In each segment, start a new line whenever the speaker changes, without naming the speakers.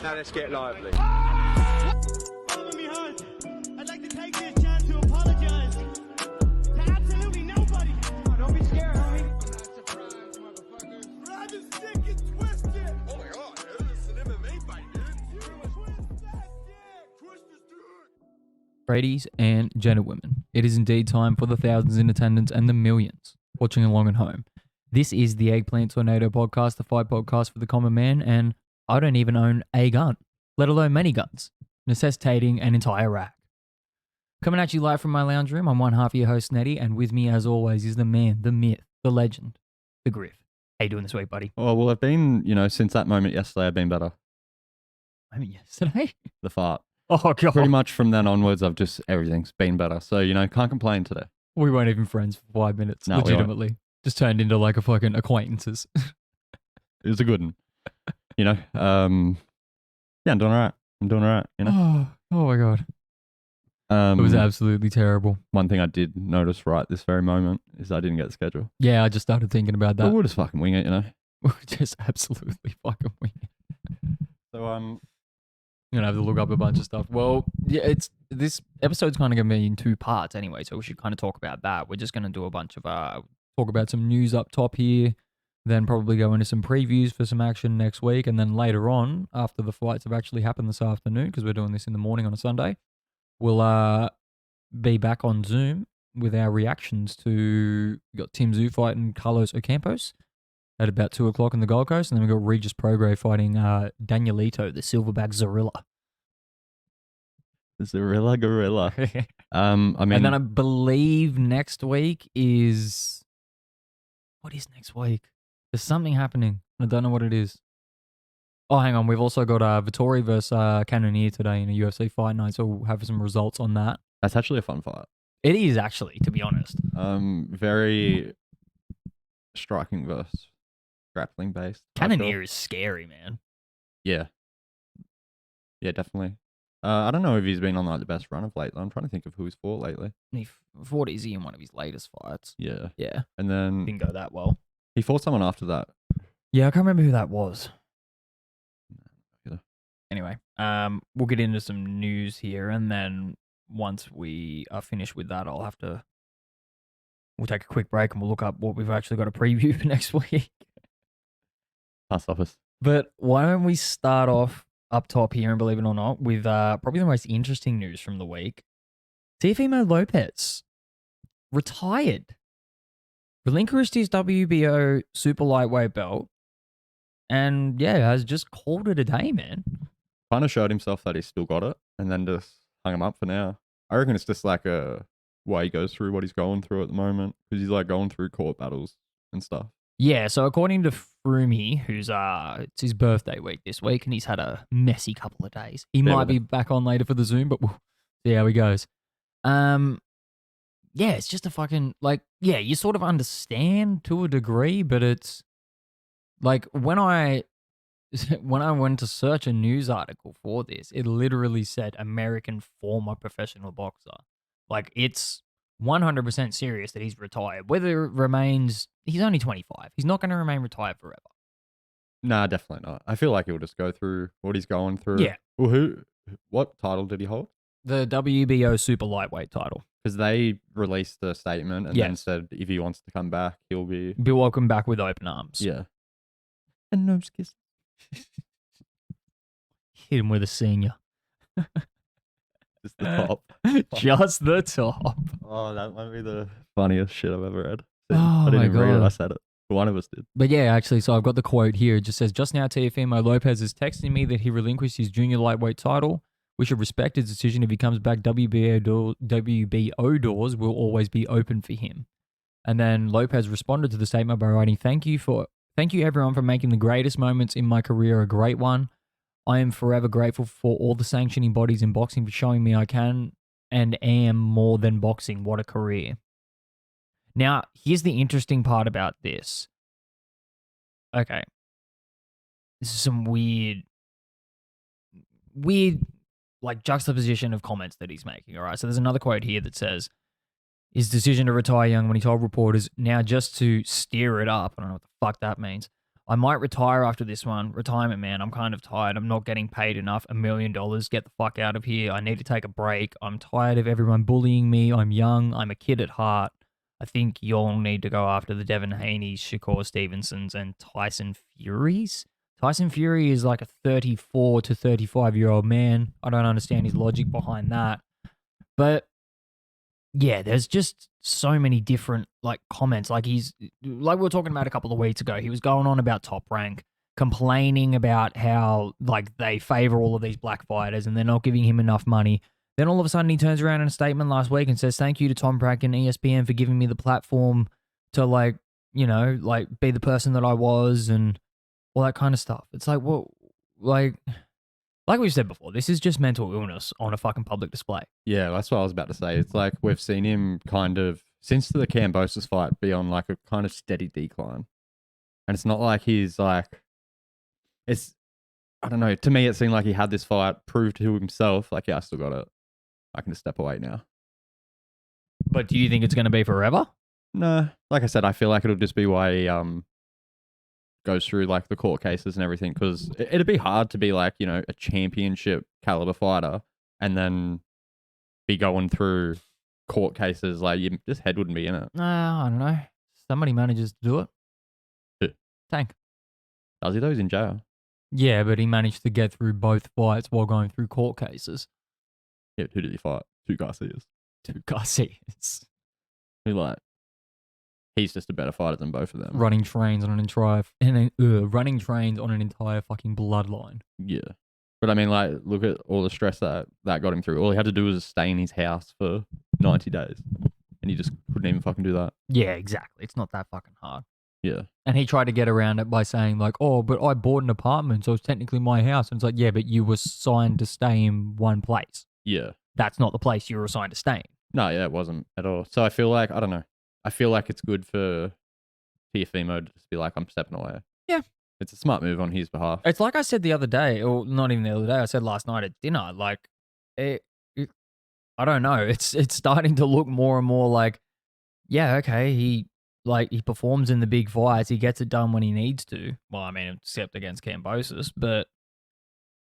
Now let's get lively.
Follow me, Hearn. I'd like to take this chance to apologize to absolutely nobody. Oh, don't be scared, homie. I'm not surprised, motherfucker. Grab his dick and twist it. Oh my god, this is an MMA fight, dude. Twist that dick. Twist this dick.
Ladies and gentlemen, it is indeed time for the thousands in attendance and the millions watching along at home. This is the Eggplant Tornado podcast, the fight podcast for the common man, and I don't even own a gun, let alone many guns, necessitating an entire rack. Coming at you live from my lounge room, I'm one half of your host, Nettie, and with me, as always, is the man, the myth, the legend, the Griff. How you doing this week, buddy?
Oh, well, I've been, since that moment yesterday, I've been better.
I mean, yesterday?
The fart.
Oh, God.
Pretty much from then onwards, everything's been better. So, can't complain today.
We weren't even friends for 5 minutes,
No, we weren't.
legitimately. Just turned into like a fucking acquaintances.
It was a good one. Yeah, I'm doing all right.
Oh my God. It was absolutely terrible.
One thing I did notice right this very moment is I didn't get the schedule.
Yeah, I just started thinking about
But
that.
we'll just fucking wing it,
We'll just absolutely fucking wing it.
So,
I'm gonna have to look up a bunch of stuff. Well, yeah, this episode's kind of gonna be in two parts anyway, so we should kind of talk about that. We're just gonna do a bunch of talk about some news up top here, then probably go into some previews for some action next week, and then later on, after the fights have actually happened this afternoon, because we're doing this in the morning on a Sunday, we'll be back on Zoom with our reactions to we got Tim Tszuyu fighting Carlos Ocampos at about 2 o'clock in the Gold Coast, and then we got Regis Prograis fighting Danielito, the silverback Zorilla.
Gorilla.
And then I believe next week is... What is next week? There's something happening. I don't know what it is. Oh, hang on. We've also got Vittori versus Cannonier today in a UFC fight night, so we'll have some results on that.
That's actually a fun fight.
It is actually, to be honest.
Very striking versus grappling based.
Cannonier is scary, man.
Yeah. Yeah, definitely. I don't know if he's been on like the best run of late. I'm trying to think of who he's fought lately.
He fought Izzy in one of his latest fights.
Yeah.
Yeah.
And then
Didn't go that well.
he fought someone after that.
Yeah, I can't remember who that was.
Yeah.
Anyway, we'll get into some news here, and then once we are finished with that, we'll take a quick break and we'll look up what we've actually got a preview for next week.
Pass office.
But why don't we start off up top here, and believe it or not, with probably the most interesting news from the week. Teofimo Lopez retired, relinquished his WBO super lightweight belt, and yeah, has just called it a day, man.
Kind of showed himself that he's still got it, and then just hung him up for now. I reckon it's just like why he goes through what he's going through at the moment, because he's like going through court battles and stuff.
Yeah, so according to Frumi, who's it's his birthday week this week, and he's had a messy couple of days. He might be back on later for the Zoom, but we'll see how he goes. Yeah, it's just a fucking you sort of understand to a degree, but it's like when I went to search a news article for this, it literally said American former professional boxer. Like it's 100% serious that he's retired. Whether it remains, he's only 25. He's not going to remain retired forever.
Nah, definitely not. I feel like he'll just go through what he's going through.
Yeah.
Well, what title did he hold?
The WBO super lightweight title.
Because they released a statement and then
Yes.
said if he wants to come back, he'll be
welcomed back with open arms.
Yeah. And no kiss.
Hit him with a senior.
Just the top.
Just the top.
Oh, that might be the funniest shit I've ever read.
Oh,
I didn't
my
even read it.
God.
I said it. One of us did.
But yeah, actually, so I've got the quote here. It just says, just now Teofimo Lopez is texting me that he relinquished his junior lightweight title. We should respect his decision. If he comes back, WBO doors will always be open for him. And then Lopez responded to the statement by writing, Thank you everyone for making the greatest moments in my career a great one. I am forever grateful for all the sanctioning bodies in boxing for showing me I can and am more than boxing. What a career. Now, here's the interesting part about this. Okay. This is some weird like juxtaposition of comments that he's making. All right. So there's another quote here that says, his decision to retire young when he told reporters, now just to steer it up, I don't know what the fuck that means, I might retire after this one. Retirement, man. I'm kind of tired. I'm not getting paid enough. $1 million. Get the fuck out of here. I need to take a break. I'm tired of everyone bullying me. I'm young. I'm a kid at heart. I think you'll need to go after the Devin Haney's, Shakur Stevensons, and Tyson Fury's. Tyson Fury is like a 34 to 35-year-old man. I don't understand his logic behind that. But yeah, there's just so many different like comments. Like we were talking about a couple of weeks ago. He was going on about Top Rank, complaining about how like they favor all of these black fighters and they're not giving him enough money. Then all of a sudden he turns around in a statement last week and says, "Thank you to Tom Prack and ESPN for giving me the platform to like, you know, like be the person that I was and all that kind of stuff." It's like, well, like we've said before, this is just mental illness on a fucking public display.
Yeah, that's what I was about to say. It's like we've seen him kind of, since the Kambosos fight, be on like a kind of steady decline. And it's not like he's like, I don't know, to me it seemed like he had this fight, proved to himself, like, yeah, I still got it. I can just step away now.
But do you think it's going to be forever?
No, like I said, I feel like it'll just be why he goes through like the court cases and everything, because it'd be hard to be like, you know, a championship caliber fighter and then be going through court cases. Like, this head wouldn't be in it.
I don't know. Somebody manages to do it.
Who?
Tank.
Does he though? He's in jail.
Yeah, but he managed to get through both fights while going through court cases.
Yeah, who did he fight? Two Garcias. Who, like, he's just a better fighter than both of them.
Running trains on an entire fucking bloodline.
Yeah. But I mean, like, look at all the stress that got him through. All he had to do was stay in his house for 90 days. And he just couldn't even fucking do that.
Yeah, exactly. It's not that fucking hard.
Yeah.
And he tried to get around it by saying like, oh, but I bought an apartment, so it's technically my house. And it's like, yeah, but you were signed to stay in one place.
Yeah.
That's not the place you were assigned to stay in.
No, yeah, it wasn't at all. So I feel like, I don't know. I feel like it's good for Teofimo to just be like, I'm stepping away.
Yeah.
It's a smart move on his behalf.
It's like I said the other day, or not even the other day, I said last night at dinner, like, I don't know. It's starting to look more and more like, yeah, okay, he performs in the big fights. He gets it done when he needs to. Well, I mean, except against Kambosos, but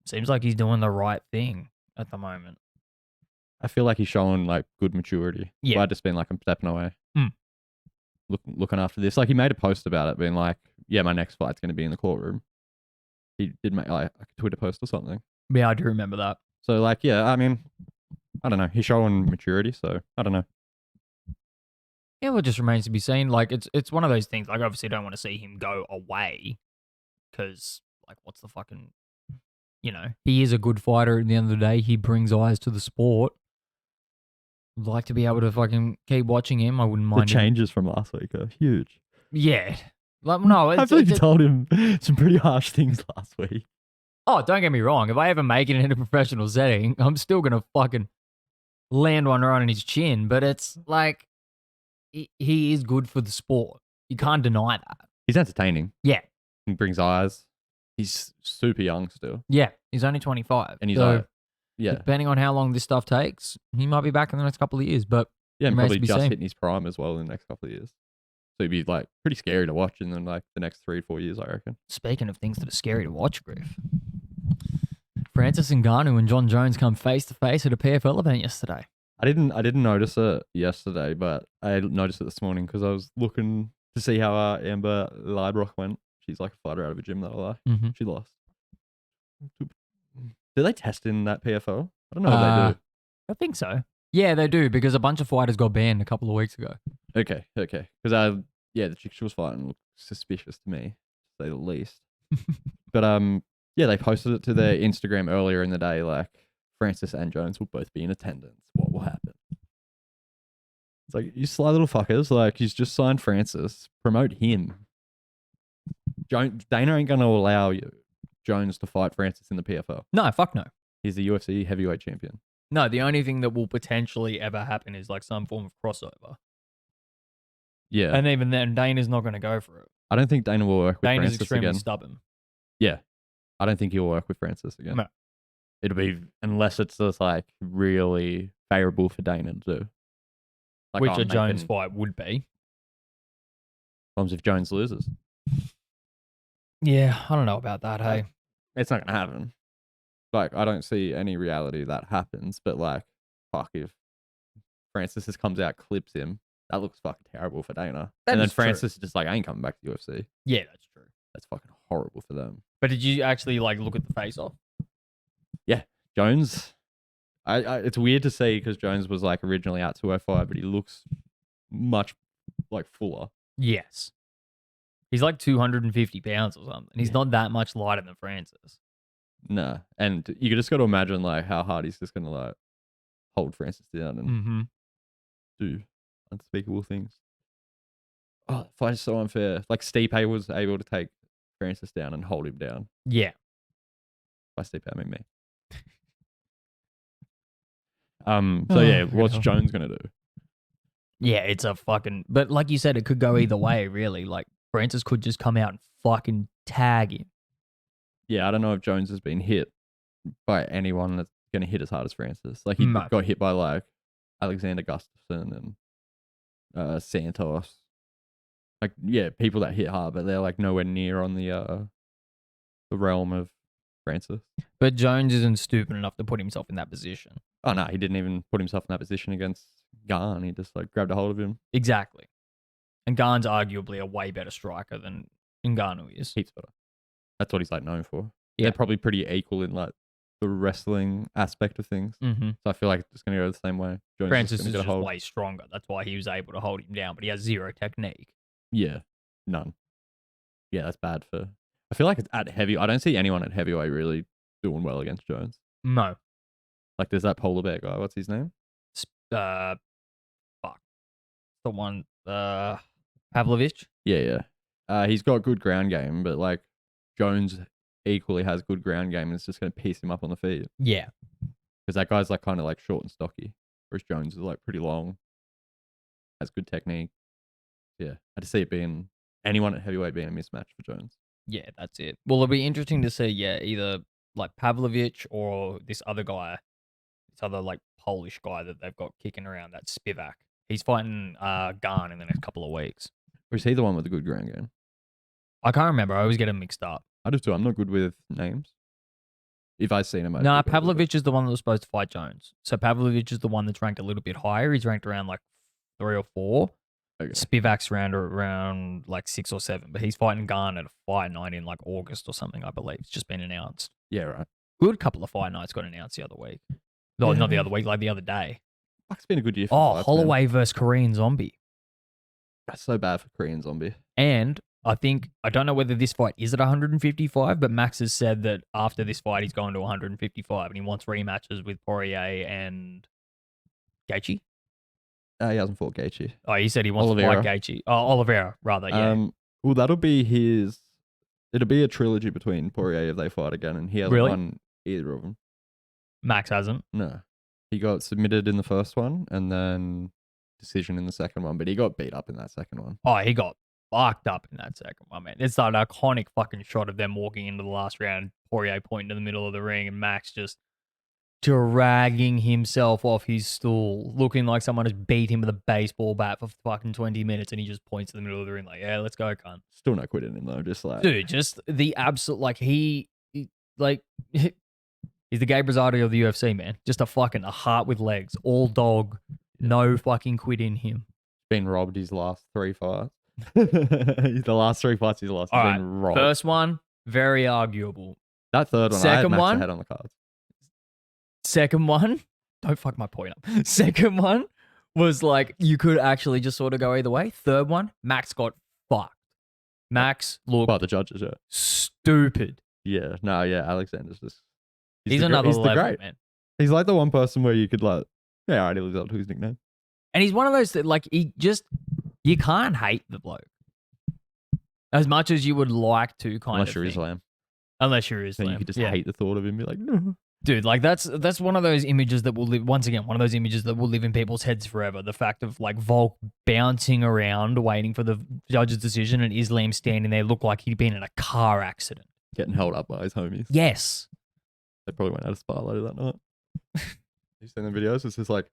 it seems like he's doing the right thing at the moment.
I feel like he's showing like good maturity.
Yeah.
By just being like, I'm stepping away. Looking after this. Like, he made a post about it being like, yeah, my next fight's going to be in the courtroom. He did make like a Twitter post or something.
Yeah, I do remember that.
So like, yeah, I mean, I don't know. He's showing maturity, so I don't know.
Yeah, well, it just remains to be seen. Like, it's one of those things. Like, obviously, don't want to see him go away because, like, what's the fucking, you know, he is a good fighter at the end of the day. He brings eyes to the sport. I'd like to be able to fucking keep watching him. I wouldn't mind.
The changes from last week are huge.
Yeah. Like, no,
I believe you told him some pretty harsh things last week.
Oh, don't get me wrong. If I ever make it in a professional setting, I'm still going to fucking land one right on his chin. But it's like, he is good for the sport. You can't deny that.
He's entertaining.
Yeah.
He brings eyes. He's super young still.
Yeah. He's only 25.
And he's
so,
like, yeah.
Depending on how long this stuff takes, he might be back in the next couple of years. But
yeah, and
remains
probably
to be
just
seen.
hitting his prime as well in the next couple of years. So he'd be like pretty scary to watch in the, like the next 3-4 years, I reckon.
Speaking of things that are scary to watch, Griff, Francis Ngannou and John Jones come face to face at a PFL event yesterday.
I didn't notice it yesterday, but I noticed it this morning because I was looking to see how Amber Leibrock went. She's like a fighter out of a gym that I like.
Mm-hmm.
She lost. Do they test in that PFL? I don't know if they do.
I think so. Yeah, they do, because a bunch of fighters got banned a couple of weeks ago.
Okay. Because the chick she was fighting looked suspicious to me, to say the least. But yeah, they posted it to their Instagram earlier in the day, like, Francis and Jones will both be in attendance. What will happen? It's like, you sly little fuckers, like, he's just signed Francis. Promote him. Dana ain't going to allow Jones to fight Francis in the PFL.
No, fuck no.
He's the UFC heavyweight champion.
No, the only thing that will potentially ever happen is like some form of crossover.
Yeah.
And even then, Dana's not going to go for it.
I don't think Dana will work with
Dana's
Francis
extremely
again.
stubborn.
Yeah. I don't think he'll work with Francis again.
No.
It'll be, unless it's just like really favorable for Dana to do. Like,
Which a Jones fight would be.
Problems if Jones loses.
Yeah, I don't know about that. Hey,
It's not gonna happen. Like, I don't see any reality that happens. But like, fuck, if Francis just comes out, clips him, that looks fucking terrible for Dana.
That
and then
is true.
Francis is just like, I ain't coming back to UFC.
yeah, that's true.
That's fucking horrible for them.
But did you actually like look at the face off?
Yeah, Jones. I it's weird to see because Jones was like originally at 205, but he looks much like fuller.
Yes. He's like 250 pounds or something. He's not that much lighter than Francis.
Nah, and you just got to imagine like how hard he's just gonna like hold Francis down and do unspeakable things. Oh, the fight is so unfair. Like Stipe was able to take Francis down and hold him down.
Yeah.
By Stipe, I mean me. So yeah, what's Jones gonna do?
Yeah, it's a fucking. But like you said, it could go either way, really. Like Francis could just come out and fucking tag him.
Yeah, I don't know if Jones has been hit by anyone that's gonna hit as hard as Francis. Like he
No.
got hit by like Alexander Gustafsson and Santos. Like yeah, people that hit hard, but they're like nowhere near on the realm of Francis.
But Jones isn't stupid enough to put himself in that position.
Oh no, he didn't even put himself in that position against Garn. He just like grabbed a hold of him.
Exactly. And Garn's arguably a way better striker than Ngannou is.
Heaps better. That's what he's like known for.
Yeah.
They're probably pretty equal in like the wrestling aspect of things.
Mm-hmm.
So I feel like it's going to go the same way. Jones
Francis
is
is
gonna
just
get a hold.
way stronger. That's why he was able to hold him down, but he has zero technique.
Yeah, none. Yeah, that's bad for. I feel like it's at heavy. I don't see anyone at heavyweight really doing well against Jones.
No.
Like there's that polar bear guy. What's his name?
Fuck. The one, Pavlovich?
Yeah. He's got good ground game, but like Jones equally has good ground game, and it's just going to piece him up on the feet.
Yeah.
Because that guy's like kind of like short and stocky, whereas Jones is like pretty long, has good technique. Yeah, I just see it being anyone at heavyweight being a mismatch for Jones.
Yeah, that's it. Well, it'll be interesting to see, either like Pavlovich or this other guy, this other like Polish guy that they've got kicking around, that Spivak. He's fighting Garn in the next couple of weeks.
Or is he the one with the good ground game?
I can't remember. I always get them mixed up.
I do too. I'm not good with names. If I've seen him,
No, Pavlovich is the one that was supposed to fight Jones. So Pavlovich is the one that's ranked a little bit higher. He's ranked around like 3 or 4.
Okay.
Spivak's around like 6 or 7, but he's fighting Garn at a fight night in like August or something, I believe. It's just been announced.
Yeah, right.
Good couple of fight nights got announced the other week. No, not the other week, like the other day.
Fuck's been a good year for
Oh,
fights,
Holloway
man.
versus Korean Zombie.
That's so bad for Korean Zombie.
And I don't know whether this fight is at 155, but Max has said that after this fight, he's going to 155 and he wants rematches with Poirier and Gaethje.
He hasn't fought Gaethje.
Oh, he said he wants
Oliveira.
to fight Gaethje. Oh, Oliveira, rather, yeah.
Well, that'll be his. It'll be a trilogy between Poirier if they fight again, and he hasn't
Really?
won either of them.
Max hasn't.
No, he got submitted in the first one, and then decision in the second one, but he got beat up in that second one.
Oh, he got fucked up in that second one, man. It's that iconic fucking shot of them walking into the last round, Poirier pointing to the middle of the ring, and Max just dragging himself off his stool, looking like someone has beat him with a baseball bat for fucking 20 minutes, and he just points to the middle of the ring like, yeah, let's go, cunt.
Still no quitting him though, just like
Dude, just the absolute, like, he's the Gabe Rosado of the UFC, man. Just a heart with legs, all dog, no fucking quit in him.
been robbed his last 3 fights. The last 3 fights he's lost, he's
All
been robbed.
First one, very arguable.
That third one, I
Second
had Max
one?
ahead on the cards.
Second one, don't fuck my point up. Second one was like, you could actually just sort of go either way. Third one, Max got fucked. Max looked
Well, the judges, yeah.
stupid.
Yeah, no, yeah, Alexander's just...
He's
the
another
he's
level,
the great.
man.
He's like the one person where you could like, yeah, alright, he lives up to his nickname.
And he's one of those that, like, you can't hate the bloke. As much as you would like to,
Unless you're
thing.
Islam.
Unless you're
Then
Islam.
you could just
Yeah.
hate the thought of him, be like, no.
Dude, like that's one of those images that will live, once again, one of those images that will live in people's heads forever. The fact of like Volk bouncing around waiting for the judge's decision and Islam standing there looked like he'd been in a car accident.
Getting held up by his homies.
Yes.
They probably went out of spa later that night. You seen the videos? It's just like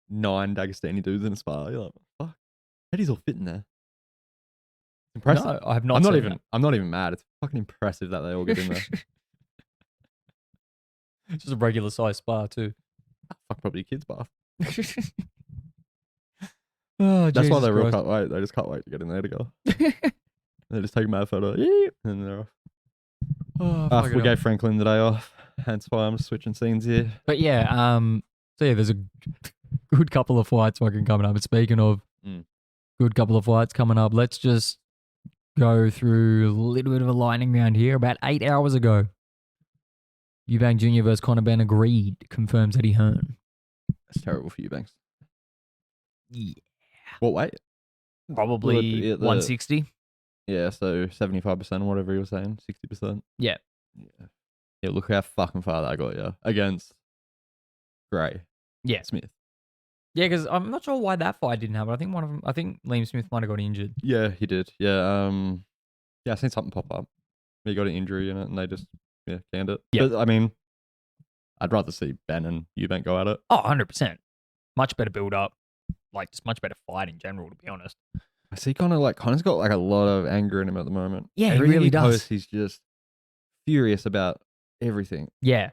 9 Dagestani dudes in a spa. You're like, fuck. Eddie's all fit in there. Impressive.
No, I have not.
I'm not
seen
even. I'm not even mad. It's fucking impressive that they all get in there.
It's just a regular size spa too.
Fuck, probably a kid's bath.
Oh,
That's why
Jesus
they real
Christ.
can't wait. They just can't wait to get in there to go. They just take a mad photo. Yeah, and they're off.
Oh,
We
fucking hell.
gave Franklin the day off. Hence why I'm switching scenes here.
But yeah, so yeah, there's a good couple of fights fucking coming up. And speaking of good couple of fights coming up, let's just go through a little bit of a lightning round here. About 8 hours ago, Eubank Jr. versus Connor Benn agreed, confirms Eddie Hearn.
That's terrible for you, Banks.
Yeah.
What weight?
Probably
the-
160.
Yeah, so 75% or whatever you were saying, 60%.
Yeah.
Yeah, look how fucking far that got you against Gray.
Yeah.
Smith.
Yeah, because I'm not sure why that fight didn't happen. I think one of them, I think Liam Smith might have got injured.
Yeah, he did. Yeah, I seen something pop up. He got an injury in it, and they just canned it.
Yeah.
But I mean, I'd rather see Ben and Eubank go at it.
Oh, 100%. Much better build up. Like, just much better fight in general, to be honest.
I see Connor's got like a lot of anger in him at the moment.
Yeah, he
Everything
really does.
posts, he's just furious about everything.
Yeah.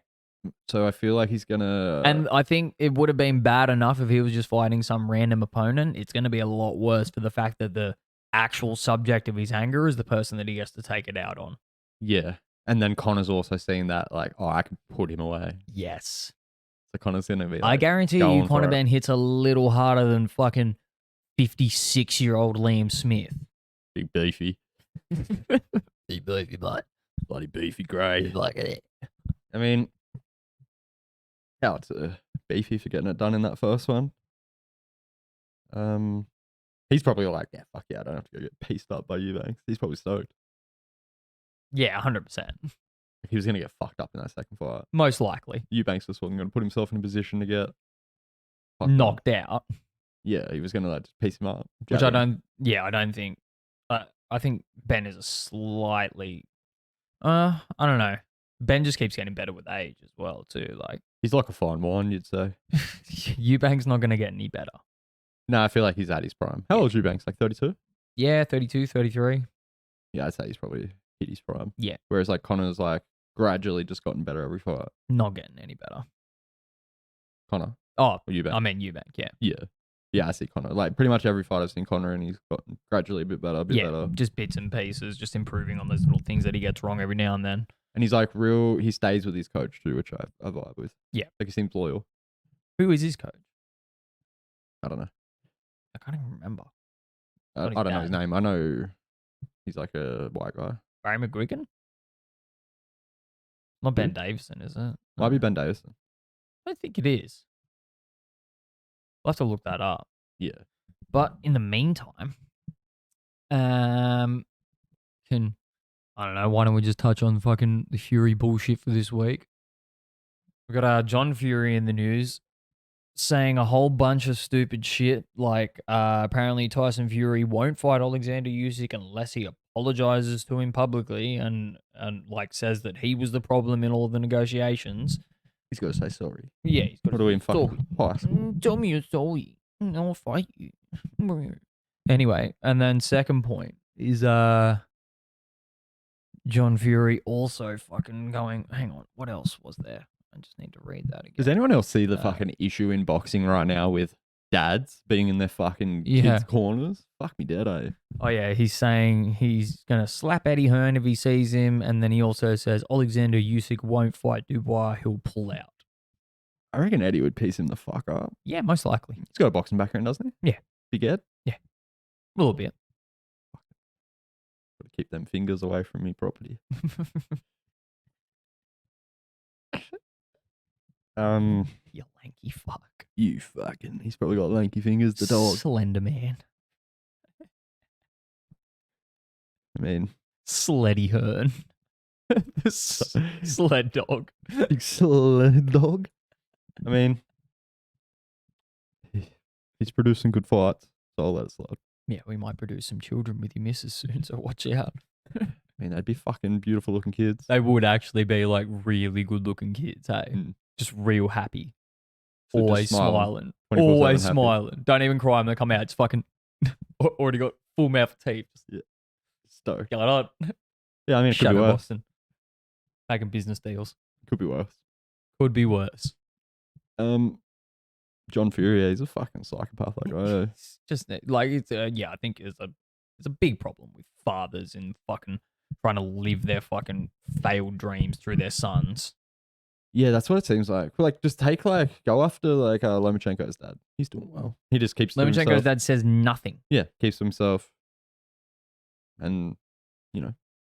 So I feel like he's gonna.
And I think it would have been bad enough if he was just fighting some random opponent. It's going to be a lot worse for the fact that the actual subject of his anger is the person that he has to take it out on.
Yeah. And then Connor's also seeing that, like, oh, I can put him away.
Yes.
So Connor's going to be like,
I guarantee
going
you
for
Connor
it.
Benn hits a little harder than fucking 56-year-old Liam Smith.
Big beefy.
Big beefy butt.
Bloody beefy Gray.
Like it.
I mean, out to beefy for getting it done in that first one. He's probably like, yeah, fuck yeah, I don't have to go get pieced up by Eubanks. He's probably stoked.
Yeah, 100%.
He was going to get fucked up in that second fight.
Most likely.
Eubanks was going to put himself in a position to get fucked up.
Knocked out.
Yeah, he was going to like just piece him up.
Which
jab
I
him.
don't think. I think Ben is a slightly. I don't know. Ben just keeps getting better with age as well, too. Like,
He's like a fine wine, you'd say.
Eubank's not going to get any better.
No, I feel like he's at his prime. How old is Eubanks? Like 32?
Yeah, 32, 33.
Yeah, I'd say he's probably hit his prime.
Yeah.
Whereas like Connor's like gradually just gotten better every fight.
Not getting any better.
Connor
Oh,
or Eubank?
I mean Eubank, yeah.
Yeah. Yeah, I see Connor. Like pretty much every fight I've seen Connor and he's gotten gradually a bit better, better.
Just bits and pieces, just improving on those little things that he gets wrong every now and then.
And he's like he stays with his coach too, which I vibe with.
Yeah.
Like he seems loyal.
Who is his coach?
I don't know.
I can't even remember.
I
Not his
don't know his
dad.
name. I know he's like a white guy.
Barry McGuigan? Not Ben Davison, is it?
Might be Ben Davison.
I don't think it is. We'll have to look that up.
Yeah.
But in the meantime, I don't know, why don't we just touch on fucking the Fury bullshit for this week? We got John Fury in the news saying a whole bunch of stupid shit, like apparently Tyson Fury won't fight Alexander Usyk unless he apologizes to him publicly and like says that he was the problem in all the negotiations.
He's got to say sorry.
Yeah, he's got
What
to
are we in
say sorry.
fucking high school?
Tell me you're sorry. I'll fight you. Anyway, and then second point is John Fury also fucking going, hang on, what else was there? I just need to read that again.
Does anyone else see the fucking issue in boxing right now with dads being in their fucking
Yeah.
kids' corners? Fuck me dead, eh?
Oh yeah, he's saying he's going to slap Eddie Hearn if he sees him, and then he also says Alexander Usyk won't fight Dubois, he'll pull out.
I reckon Eddie would piece him the fuck up.
Yeah, most likely.
He's got a boxing background, doesn't he?
Yeah.
Big Ed?
A little bit.
Got to keep them fingers away from me property.
You lanky fuck.
You fucking. He's probably got lanky fingers, the dog.
Slender man.
I mean,
Sleddy Hearn. The sled dog.
big sled dog. I mean, he's producing good fights, so I'll let it slide.
Yeah, we might produce some children with your missus soon, so watch out.
I mean, they'd be fucking beautiful looking kids.
They would actually be like really good looking kids, hey?
Mm.
Just real happy.
So just
Always smiling.
24/7
Always
happy.
smiling. Don't even cry when they come out. It's fucking already got full mouth of teeth.
Yeah. Stoked.
Going on.
Yeah, I mean, it could
Shut
be
up,
worse.
Boston. Making business deals.
Could be worse.
Could be worse.
John Fury, he's a fucking psychopath. That guy.
It's just like it's yeah, I think it's a big problem with fathers and fucking trying to live their fucking failed dreams through their sons.
Yeah, that's what it seems like. Like, just go after like Lomachenko's dad. He's doing well. He just keeps to
Lomachenko's
himself.
dad says nothing.
Yeah, keeps to himself. And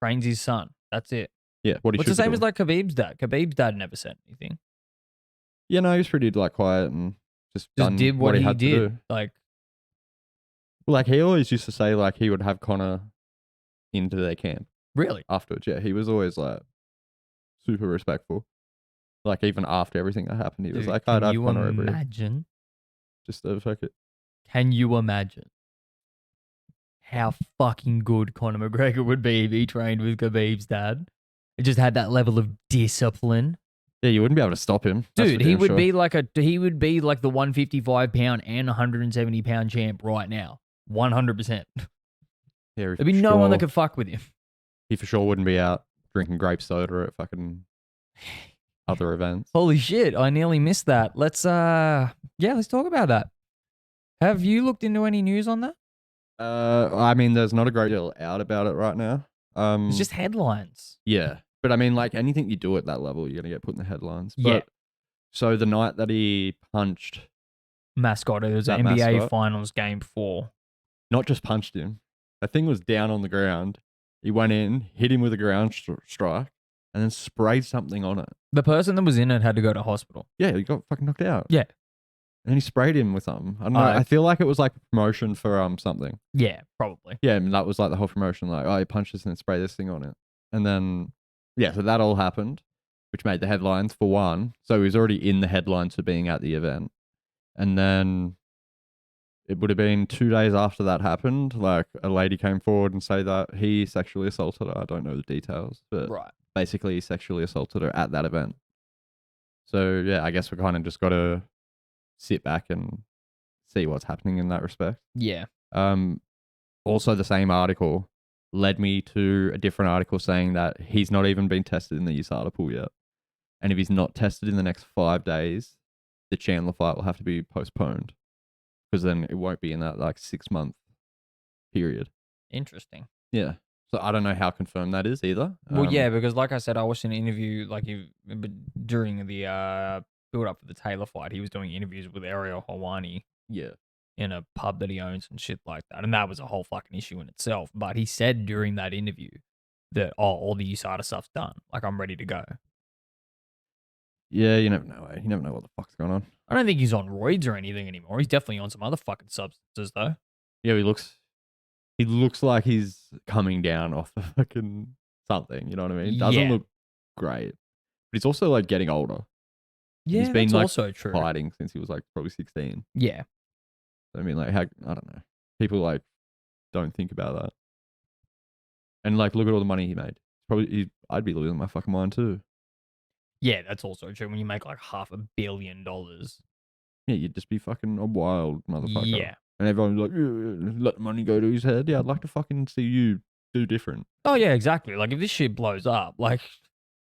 Trains his son. That's it.
yeah, what he
It's
should
the same
be
as
doing.
like Khabib's dad. Khabib's dad never said anything.
Yeah, no, he was pretty like quiet and just
Just
done
did what
he
he
had to
did.
do.
Like,
Like he always used to say like he would have Connor into their camp
really?
afterwards. Yeah, he was always like super respectful. Like even after everything that happened, he was
Dude,
like, I'd
can
have
you
Connor over here.
imagine?
Just to fuck it.
Can you imagine how fucking good Conor McGregor would be if he trained with Khabib's dad? It just had that level of discipline.
Yeah, you wouldn't be able to stop him. That's
Dude,
for
he
damn
would
sure.
be like the 155-pound and 170-pound champ right now. 100%.
Yeah,
There'd be no one that could fuck with him.
He for sure wouldn't be out drinking grape soda at fucking other events.
Holy shit, I nearly missed that. Let's talk about that. Have you looked into any news on that?
I mean, there's not a great deal out about it right now.
It's just headlines.
Yeah, but I mean, like anything you do at that level, you're gonna get put in the headlines.
Yeah.
But so the night that he punched,
Mascot, it was
That
an NBA
mascot?
Finals game 4.
not just punched him, that thing was down on the ground. He went in, hit him with a ground strike, and then sprayed something on it.
The person that was in it had to go to hospital.
Yeah, he got fucking knocked out.
Yeah.
And he sprayed him with something. I don't know. I feel like it was like a promotion for something.
Yeah, probably.
Yeah, and that was like the whole promotion. Like, oh, he punched us and then spray this thing on it. And then, yeah, so that all happened, which made the headlines for one. So he was already in the headlines for being at the event. And then it would have been 2 days after that happened. Like a lady came forward and say that he sexually assaulted her. I don't know the details, but
Right.
basically he sexually assaulted her at that event. So yeah, I guess we kind of just got to sit back and see what's happening in that respect.
Yeah.
Also, the same article led me to a different article saying that he's not even been tested in the USADA pool yet. And if he's not tested in the next 5 days, the Chandler fight will have to be postponed because then it won't be in that like 6-month period.
Interesting.
Yeah. So I don't know how confirmed that is either.
Well, yeah, because like I said, I watched an interview during the build up for the Taylor fight. He was doing interviews with Ariel Helwani
Yeah.
in a pub that he owns and shit like that. And that was a whole fucking issue in itself. But he said during that interview that, all the USADA stuff's done. Like, I'm ready to go.
Yeah, you never know. You never know what the fuck's going on.
I don't think he's on roids or anything anymore. He's definitely on some other fucking substances, though.
Yeah, he looks like he's coming down off the fucking something, you know what I mean? Doesn't
Yeah.
look great. But he's also like getting older.
Yeah,
He's been
that's
like
also true.
fighting since he was like probably 16.
Yeah.
I mean, like, I don't know. People like don't think about that. And like, look at all the money he made. I'd be losing my fucking mind too.
Yeah, that's also true. When you make like $500 million.
Yeah, you'd just be fucking a wild motherfucker.
Yeah.
And everyone's like, yeah, let the money go to his head. Yeah, I'd like to fucking see you do different.
Oh, yeah, exactly. Like, if this shit blows up, like,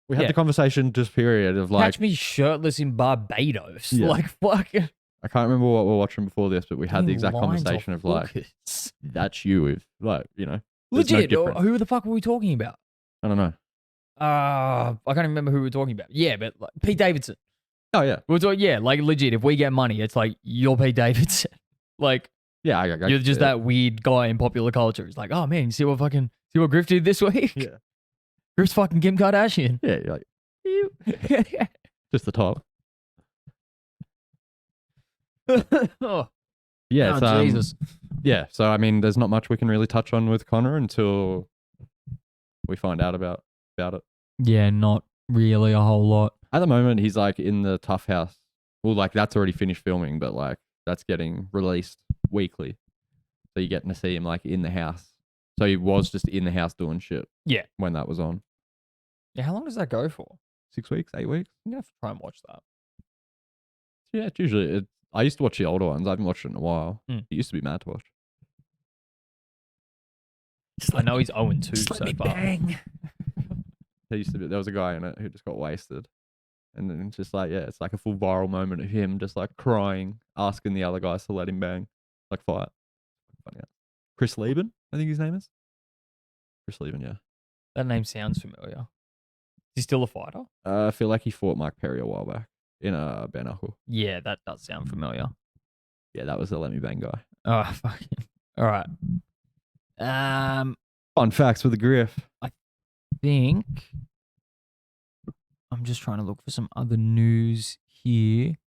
We had
Yeah.
the conversation just period of like,
catch me shirtless in Barbados.
Yeah.
Like, fuck.
I can't remember what we were watching before this, but we had the exact
Lines
conversation
off
of like,
hookers.
that's you if like, you know. there's no
Legit.
difference.
Who the fuck were we talking about?
I don't know.
I can't even remember who we were talking about. Yeah, but like, Pete Davidson.
Oh yeah.
We were talking, yeah, like legit. If we get money, it's like you're Pete Davidson. Like
Yeah,
you're just that weird guy in popular culture. It's like, oh man, you see what Griff did this week?
Yeah.
Griff's fucking Kim Kardashian.
Yeah, you're like, just the top.
Oh,
Yeah,
oh,
so,
Jesus.
yeah. So I mean, there's not much we can really touch on with Connor until we find out about it.
Yeah, not really a whole lot.
At the moment, he's like in the tough house. Well, like that's already finished filming, but like that's getting released weekly. So you're getting to see him like in the house. So he was just in the house doing shit.
Yeah.
When that was on.
Yeah, how long does that go for?
6 weeks, 8 weeks.
I'm gonna have to try and watch that.
Yeah, it's usually. I used to watch the older ones. I haven't watched it in a while.
Mm.
It used to be mad to watch.
I know he's 0-2
Just let
so
me
far.
bang. There was a guy in it who just got wasted. And then it's just like, yeah, it's like a full viral moment of him just like crying, asking the other guys to let him bang. Like fight. Funny. Chris Eubank, I think his name is. Chris Eubank, yeah.
That name sounds familiar. Is he still a fighter?
I feel like he fought Mike Perry a while back in a bare knuckle.
Yeah, that does sound familiar.
Yeah, that was the let me bang guy.
Oh, fucking. All right.
Fun facts with the Griff.
Think I'm just trying to look for some other news here.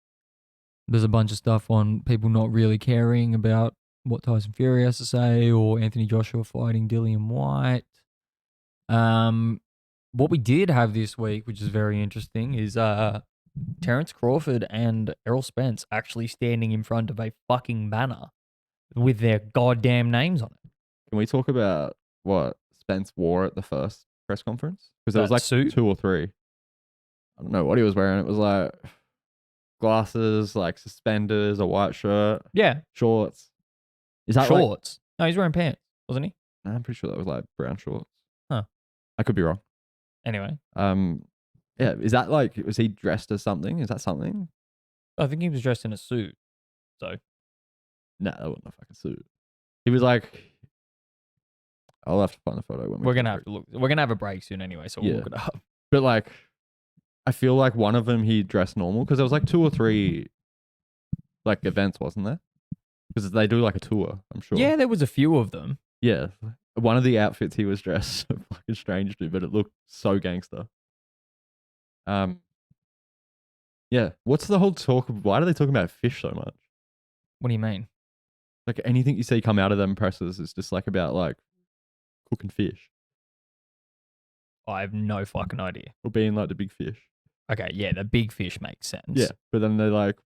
There's a bunch of stuff on people not really caring about what Tyson Fury has to say or Anthony Joshua fighting Dillian White. What we did have this week, which is very interesting, is Terence Crawford and Errol Spence actually standing in front of a fucking banner with their goddamn names on it.
Can we talk about what Spence wore at the first press conference? Because there was
That
like
suit?
2 or 3. I don't know what he was wearing. It was like glasses, like suspenders, a white shirt,
Yeah,
shorts. Is that like?
shorts. No, he's wearing pants, wasn't he?
Nah, I'm pretty sure that was like brown shorts.
Huh.
I could be wrong.
Anyway,
Yeah, is that like, was he dressed as something? Is that something?
I think he was dressed in a suit. So
Nah, that wasn't a fucking suit. He was like, I'll have to find the photo when
we're gonna have to look. We're gonna have a break soon anyway, so we'll
Yeah.
look it up.
But like, I feel like one of them he dressed normal because there was like 2 or 3 like events, wasn't there? Because they do like a tour, I'm sure.
Yeah, there was a few of them.
Yeah. One of the outfits he was dressed so fucking strange to, but it looked so gangster. Yeah. What's the whole talk of, why are they talking about fish so much?
What do you mean?
Like anything you see come out of them presses is just like about like cooking fish
I have no fucking idea.
or being like the big fish.
Okay, yeah, the big fish makes sense.
Yeah. But then they like,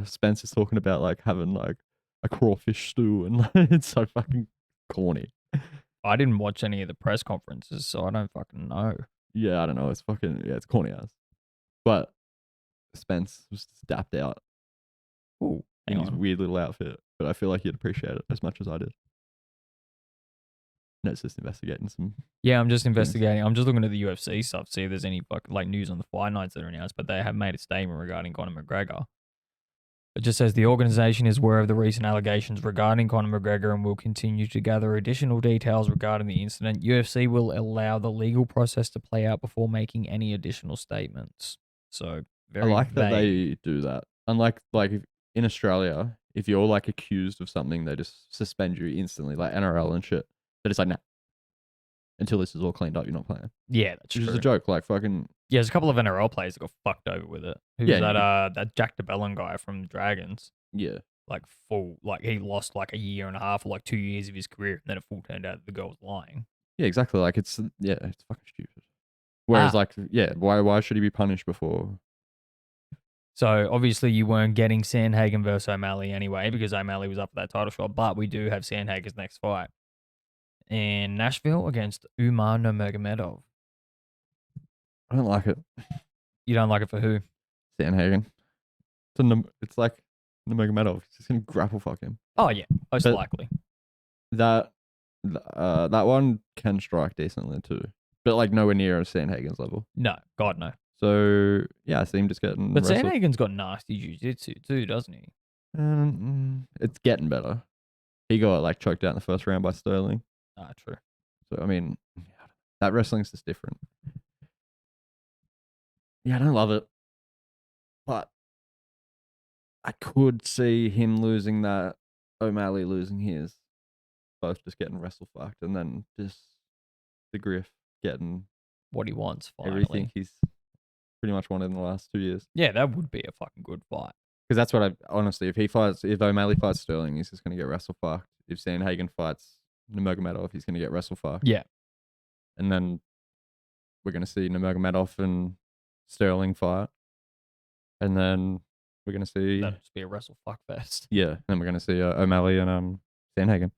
Spencer's talking about like having like a crawfish stew and like, it's so fucking corny.
I didn't watch any of the press conferences, so I don't fucking know.
Yeah, I don't know. It's fucking, yeah, it's corny ass. But Spence was just dapped out
Ooh,
in
hang
his
on.
weird little outfit, but I feel like he'd appreciate it as much as I did. No, it's just investigating some.
Yeah, I'm just investigating. I'm just looking at the UFC stuff, see if there's any fucking like news on the fight nights that are announced, but they have made a statement regarding Conor McGregor. It just says the organization is aware of the recent allegations regarding Conor McGregor and will continue to gather additional details regarding the incident. UFC will allow the legal process to play out before making any additional statements. So very
I like that
vague.
they do that. Unlike like in Australia, if you're like accused of something, they just suspend you instantly, like NRL and shit. But it's like, nah, until this is all cleaned up, you're not playing.
Yeah, that's
Which
true.
is a joke. Like fucking.
Yeah, there's a couple of NRL players that got fucked over with it. Who's
Yeah,
that Jack DeBellin guy from the Dragons?
Yeah.
Like he lost like a year and a half or like 2 years of his career, and then it full turned out the girl was lying.
Yeah, exactly. Like it's fucking stupid. Whereas like, yeah, why should he be punished before?
So obviously you weren't getting Sandhagen versus O'Malley anyway because O'Malley was up for that title shot, but we do have Sandhagen's next fight in Nashville against Umar Nurmagomedov.
I don't like it.
You don't like it for who?
Sandhagen. It's like Nurmagomedov. He's just gonna grapple fuck him.
Oh yeah, most
But-
likely.
That one can strike decently too, but like nowhere near Sandhagen's level.
No, God no.
So yeah, I see him just getting.
But
wrestled.
Sandhagen's got nasty jiu-jitsu too, doesn't he?
It's getting better. He got like choked out in the first round by Sterling.
Ah, true.
So I mean, that wrestling's just different. Yeah, I don't love it, but I could see him losing that, O'Malley losing his, both just getting wrestle fucked, and then just the Griff getting
What he wants finally.
everything he's pretty much wanted in the last 2 years.
Yeah, that would be a fucking good fight.
Because that's what I honestly, if O'Malley fights Sterling, he's just gonna get wrestle fucked. If Sandhagen fights Nurmagomedov, he's gonna get wrestle fucked.
Yeah.
And then we're gonna see Nurmagomedov and Sterling fight, and then we're gonna see
That'd just be a wrestle fuck fest.
yeah, then we're gonna see O'Malley and Sandhagen.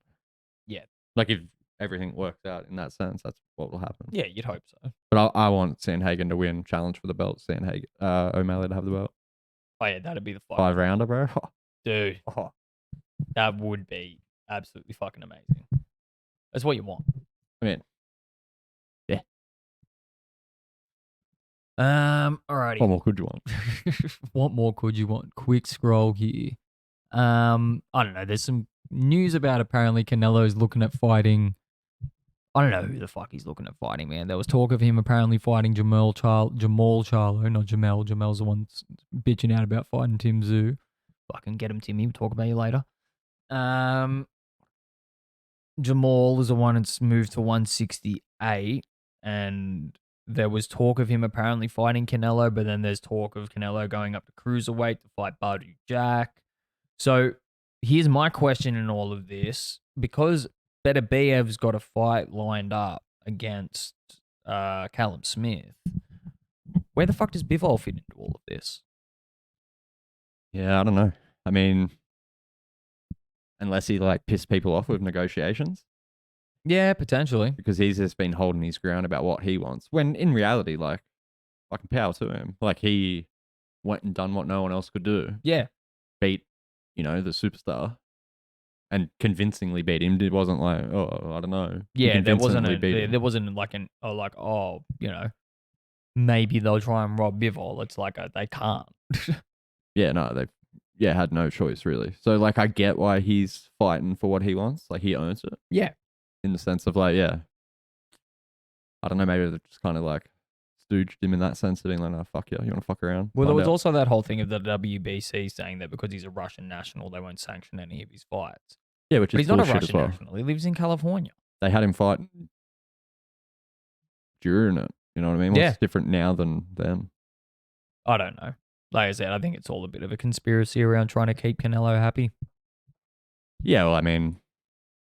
Yeah.
Like if everything works out in that sense, that's what will happen.
Yeah, you'd hope so.
But I want Sandhagen to win, challenge for the belt. O'Malley to have the belt.
Oh yeah, that'd be the fight.
5-rounder, bro.
Dude,
Oh.
that would be absolutely fucking amazing. That's what you want.
I mean,
Alrighty.
what more could you want?
What more could you want? Quick scroll here. I don't know. There's some news about apparently Canelo's looking at fighting. I don't know who the fuck he's looking at fighting, man. There was talk of him apparently fighting Jamal Charlo, not Jamel. Jamel's the one bitching out about fighting Tim Tszyu. Fucking get him, Timmy. We'll talk about you later. Jamal is the one that's moved to 168, and there was talk of him apparently fighting Canelo, but then there's talk of Canelo going up to cruiserweight to fight Badu Jack. So here's my question in all of this. Because Beterbiev's got a fight lined up against Callum Smith, where the fuck does Bivol fit into all of this?
Yeah, I don't know. I mean, unless he like pissed people off with negotiations.
Yeah, potentially.
Because he's just been holding his ground about what he wants. When in reality, like, fucking power to him. Like, he went and done what no one else could do.
Yeah.
Beat, the superstar. And convincingly beat him. It wasn't like, oh, I don't know.
Yeah, there wasn't like maybe they'll try and rob Bivol. It's like they can't.
Yeah, no, they had no choice, really. So, like, I get why he's fighting for what he wants. Like, he owns it.
Yeah.
In the sense of, like, yeah. I don't know, maybe they're just kind of, like, stooged him in that sense of being like, no, fuck you. You want to fuck around?
Well, there was also that whole thing of the WBC saying that because he's a Russian national, they won't sanction any of his fights.
Yeah, which is
but he's not a
bullshit
Russian
as well.
national. He lives in California.
They had him fight during it. You know what I mean? What's different now than then?
I don't know. Like I said, I think it's all a bit of a conspiracy around trying to keep Canelo happy.
Yeah, well, I mean,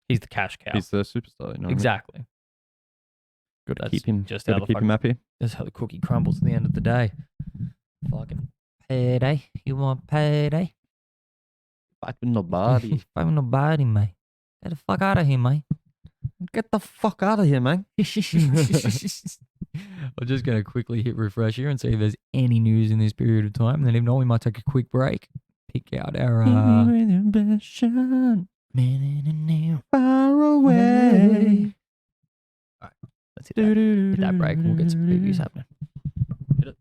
he's the cash cow.
He's the superstar. You know
exactly.
What I mean? Got to keep him.
Just
got to keep him happy.
That's how the cookie crumbles at the end of the day. Fucking payday. You want payday?
Fight with nobody.
Fight with nobody, mate. Get the fuck out of here, mate.
Get the fuck out of here, man.
I'm just going to quickly hit refresh here and see if there's any news in this period of time. And then if not, we might take a quick break. Pick out our... far away. All right, let's hit that break. We'll get some previews happening. Hit it.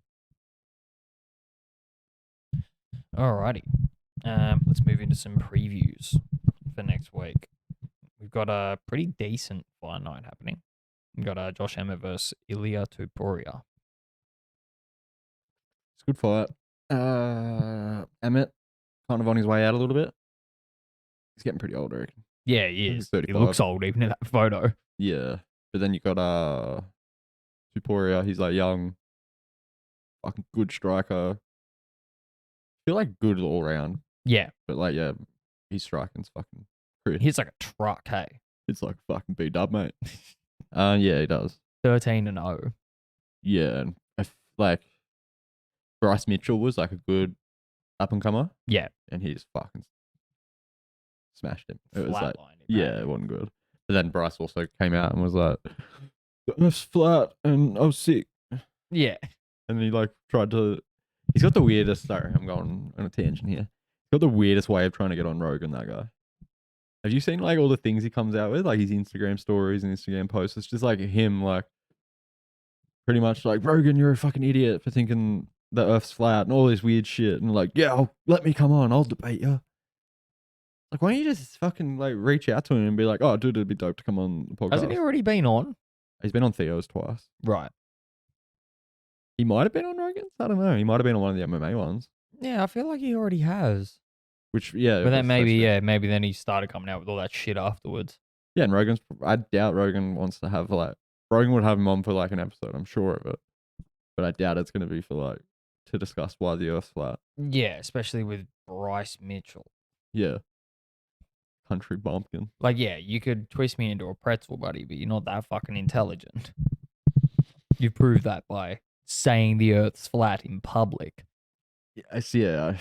Alrighty. Let's move into some previews for next week. We've got a pretty decent fight night happening. We've got Josh Emmett versus Ilia Topuria.
It's a good fight. Emmett, kind of on his way out a little bit. He's getting pretty old, I reckon.
Yeah, he is. He looks old even in that photo.
Yeah. But then you got Topuria. He's like young, fucking good striker. Feel like good all round.
Yeah.
But like, yeah, his striking's fucking crazy.
He's like a truck, hey.
It's like fucking B-dub, mate. Yeah, he does.
13-0.
Yeah, and like Bryce Mitchell was like a good up and comer.
Yeah,
and he just fucking smashed him. It was like,
him,
yeah, it wasn't good. But then Bryce also came out and was like, "I was flat and I was sick."
Yeah,
and he like tried to. He's got the weirdest. Sorry, I'm going on a tangent here. He's got the weirdest way of trying to get on Rogan. That guy. Have you seen like all the things he comes out with, like his Instagram stories and Instagram posts? It's just like him, like pretty much like, Rogan, you're a fucking idiot for thinking the Earth's flat and all this weird shit. And like, yeah, let me come on, I'll debate you. Like, why don't you just fucking like reach out to him and be like, oh, dude, it'd be dope to come on the podcast.
Hasn't he already been on?
He's been on Theo's twice.
Right.
He might have been on Rogan's. I don't know. He might have been on one of the MMA ones.
Yeah, I feel like he already has.
Which, yeah.
But then maybe then he started coming out with all that shit afterwards.
Yeah, and I doubt Rogan wants to have like, Rogan would have him on for like an episode, I'm sure of it. But I doubt it's going to be for like, to discuss why the Earth's flat.
Yeah, especially with Bryce Mitchell.
Yeah. Country bumpkin.
Like, yeah, you could twist me into a pretzel, buddy, but you're not that fucking intelligent. You proved that by saying the Earth's flat in public.
Yeah, I see. Yeah,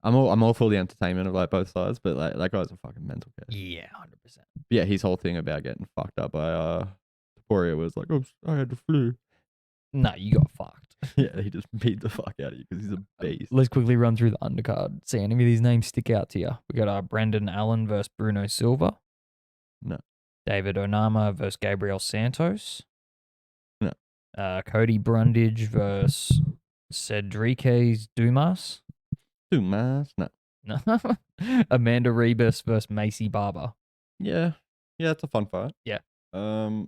I'm all for the entertainment of like both sides, but like that guy's a fucking mental case.
Yeah, 100%.
Yeah, his whole thing about getting fucked up by Topuria was like, oh, I had the flu.
No, you got fucked.
Yeah, he just beat the fuck out of you because he's a beast.
Let's quickly run through the undercard. See any of these names stick out to you? We got Brendan Allen versus Bruno Silva.
No.
David Onama versus Gabriel Santos.
No.
Cody Brundage versus Cedrique Dumas.
Dumas? No.
No. Amanda Rebus versus Macy Barber.
Yeah. Yeah, it's a fun fight.
Yeah.
Probably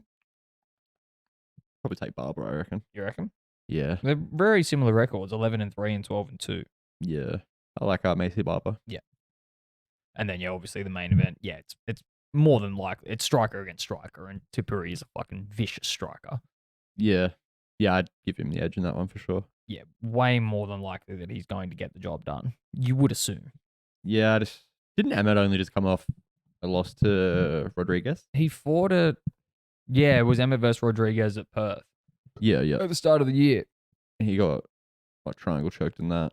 take Barbara, I reckon.
You reckon?
Yeah.
They're very similar records, 11-3 and 12-2.
Yeah. I like Macy Barber.
Yeah. And then, obviously the main event, it's more than likely, it's striker against striker, and Tipuri is a fucking vicious striker.
Yeah. Yeah, I'd give him the edge in that one for sure.
Yeah, way more than likely that he's going to get the job done. You would assume.
Yeah, didn't Emmett only just come off a loss to Rodriguez?
He fought it. Yeah, it was Emmett versus Rodriguez at Perth.
Yeah.
At the start of the year.
He got triangle choked in that.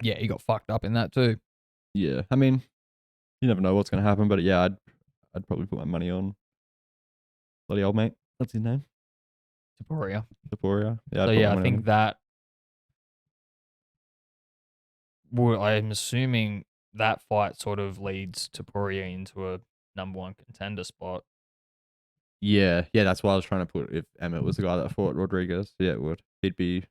Yeah, he got fucked up in that too.
Yeah. I mean, you never know what's gonna happen, but yeah, I'd probably put my money on bloody old mate. What's his name?
Taporia.
Taporia. Yeah.
So I think that. Well, I'm assuming that fight sort of leads Taporia into a number one contender spot.
Yeah, that's why I was trying to put if Emmett was the guy that fought Rodriguez. Yeah, it would. He'd be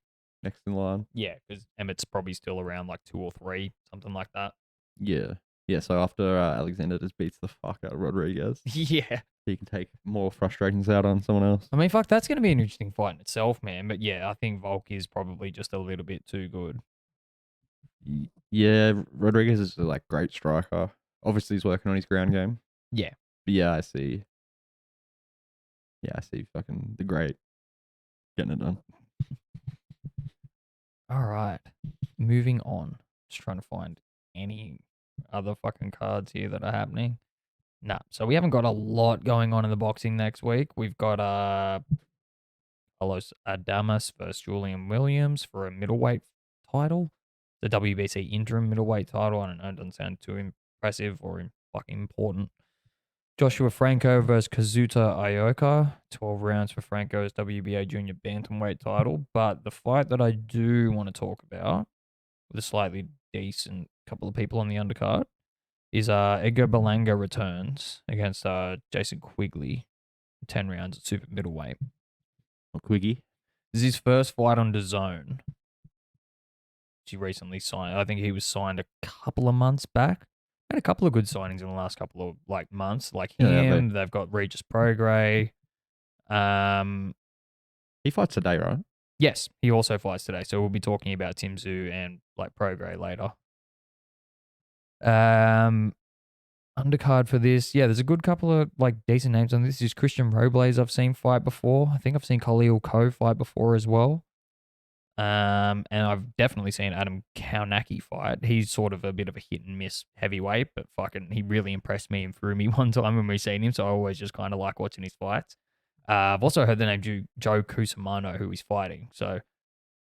next in line.
Yeah, because Emmett's probably still around like 2 or 3, something like that.
Yeah. Yeah, so after Alexander just beats the fuck out of Rodriguez,
Yeah.
he can take more frustrations out on someone else.
I mean, fuck, that's going to be an interesting fight in itself, man. But yeah, I think Volk is probably just a little bit too good.
Yeah, Rodriguez is a great striker. Obviously, he's working on his ground game.
Yeah.
But yeah, I see. Yeah, I see fucking the great getting it done.
All right. Moving on. Just trying to find any other fucking cards here that are happening. Nah. So we haven't got a lot going on in the boxing next week. We've got Carlos Adamas versus Julian Williams for a middleweight title. The WBC interim middleweight title. I don't know. It doesn't sound too impressive or fucking important. Joshua Franco versus Kazuta Ioka. 12 rounds for Franco's WBA junior bantamweight title. But the fight that I do want to talk about, with a slightly decent couple of people on the undercard, is Edgar Berlanga returns against Jason Quigley. 10 rounds at super middleweight.
Or Quiggy.
This is his first fight on DAZN. He recently signed. I think he was signed a couple of months back. Had a couple of good signings in the last couple of months, like him. They've got Regis Prograis.
He fights today, right?
Yes, he also fights today. So we'll be talking about Tszuyu and Prograis later. Undercard for this, there's a good couple of decent names on this. This is Christian Robles I've seen fight before. I think I've seen Khalil Ko fight before as well. And I've definitely seen Adam Kaunaki fight. He's sort of a bit of a hit and miss heavyweight, but fucking he really impressed me and threw me one time when we seen him, so I always just kind of like watching his fights. I've also heard the name Joe Kusamano, who he's fighting, so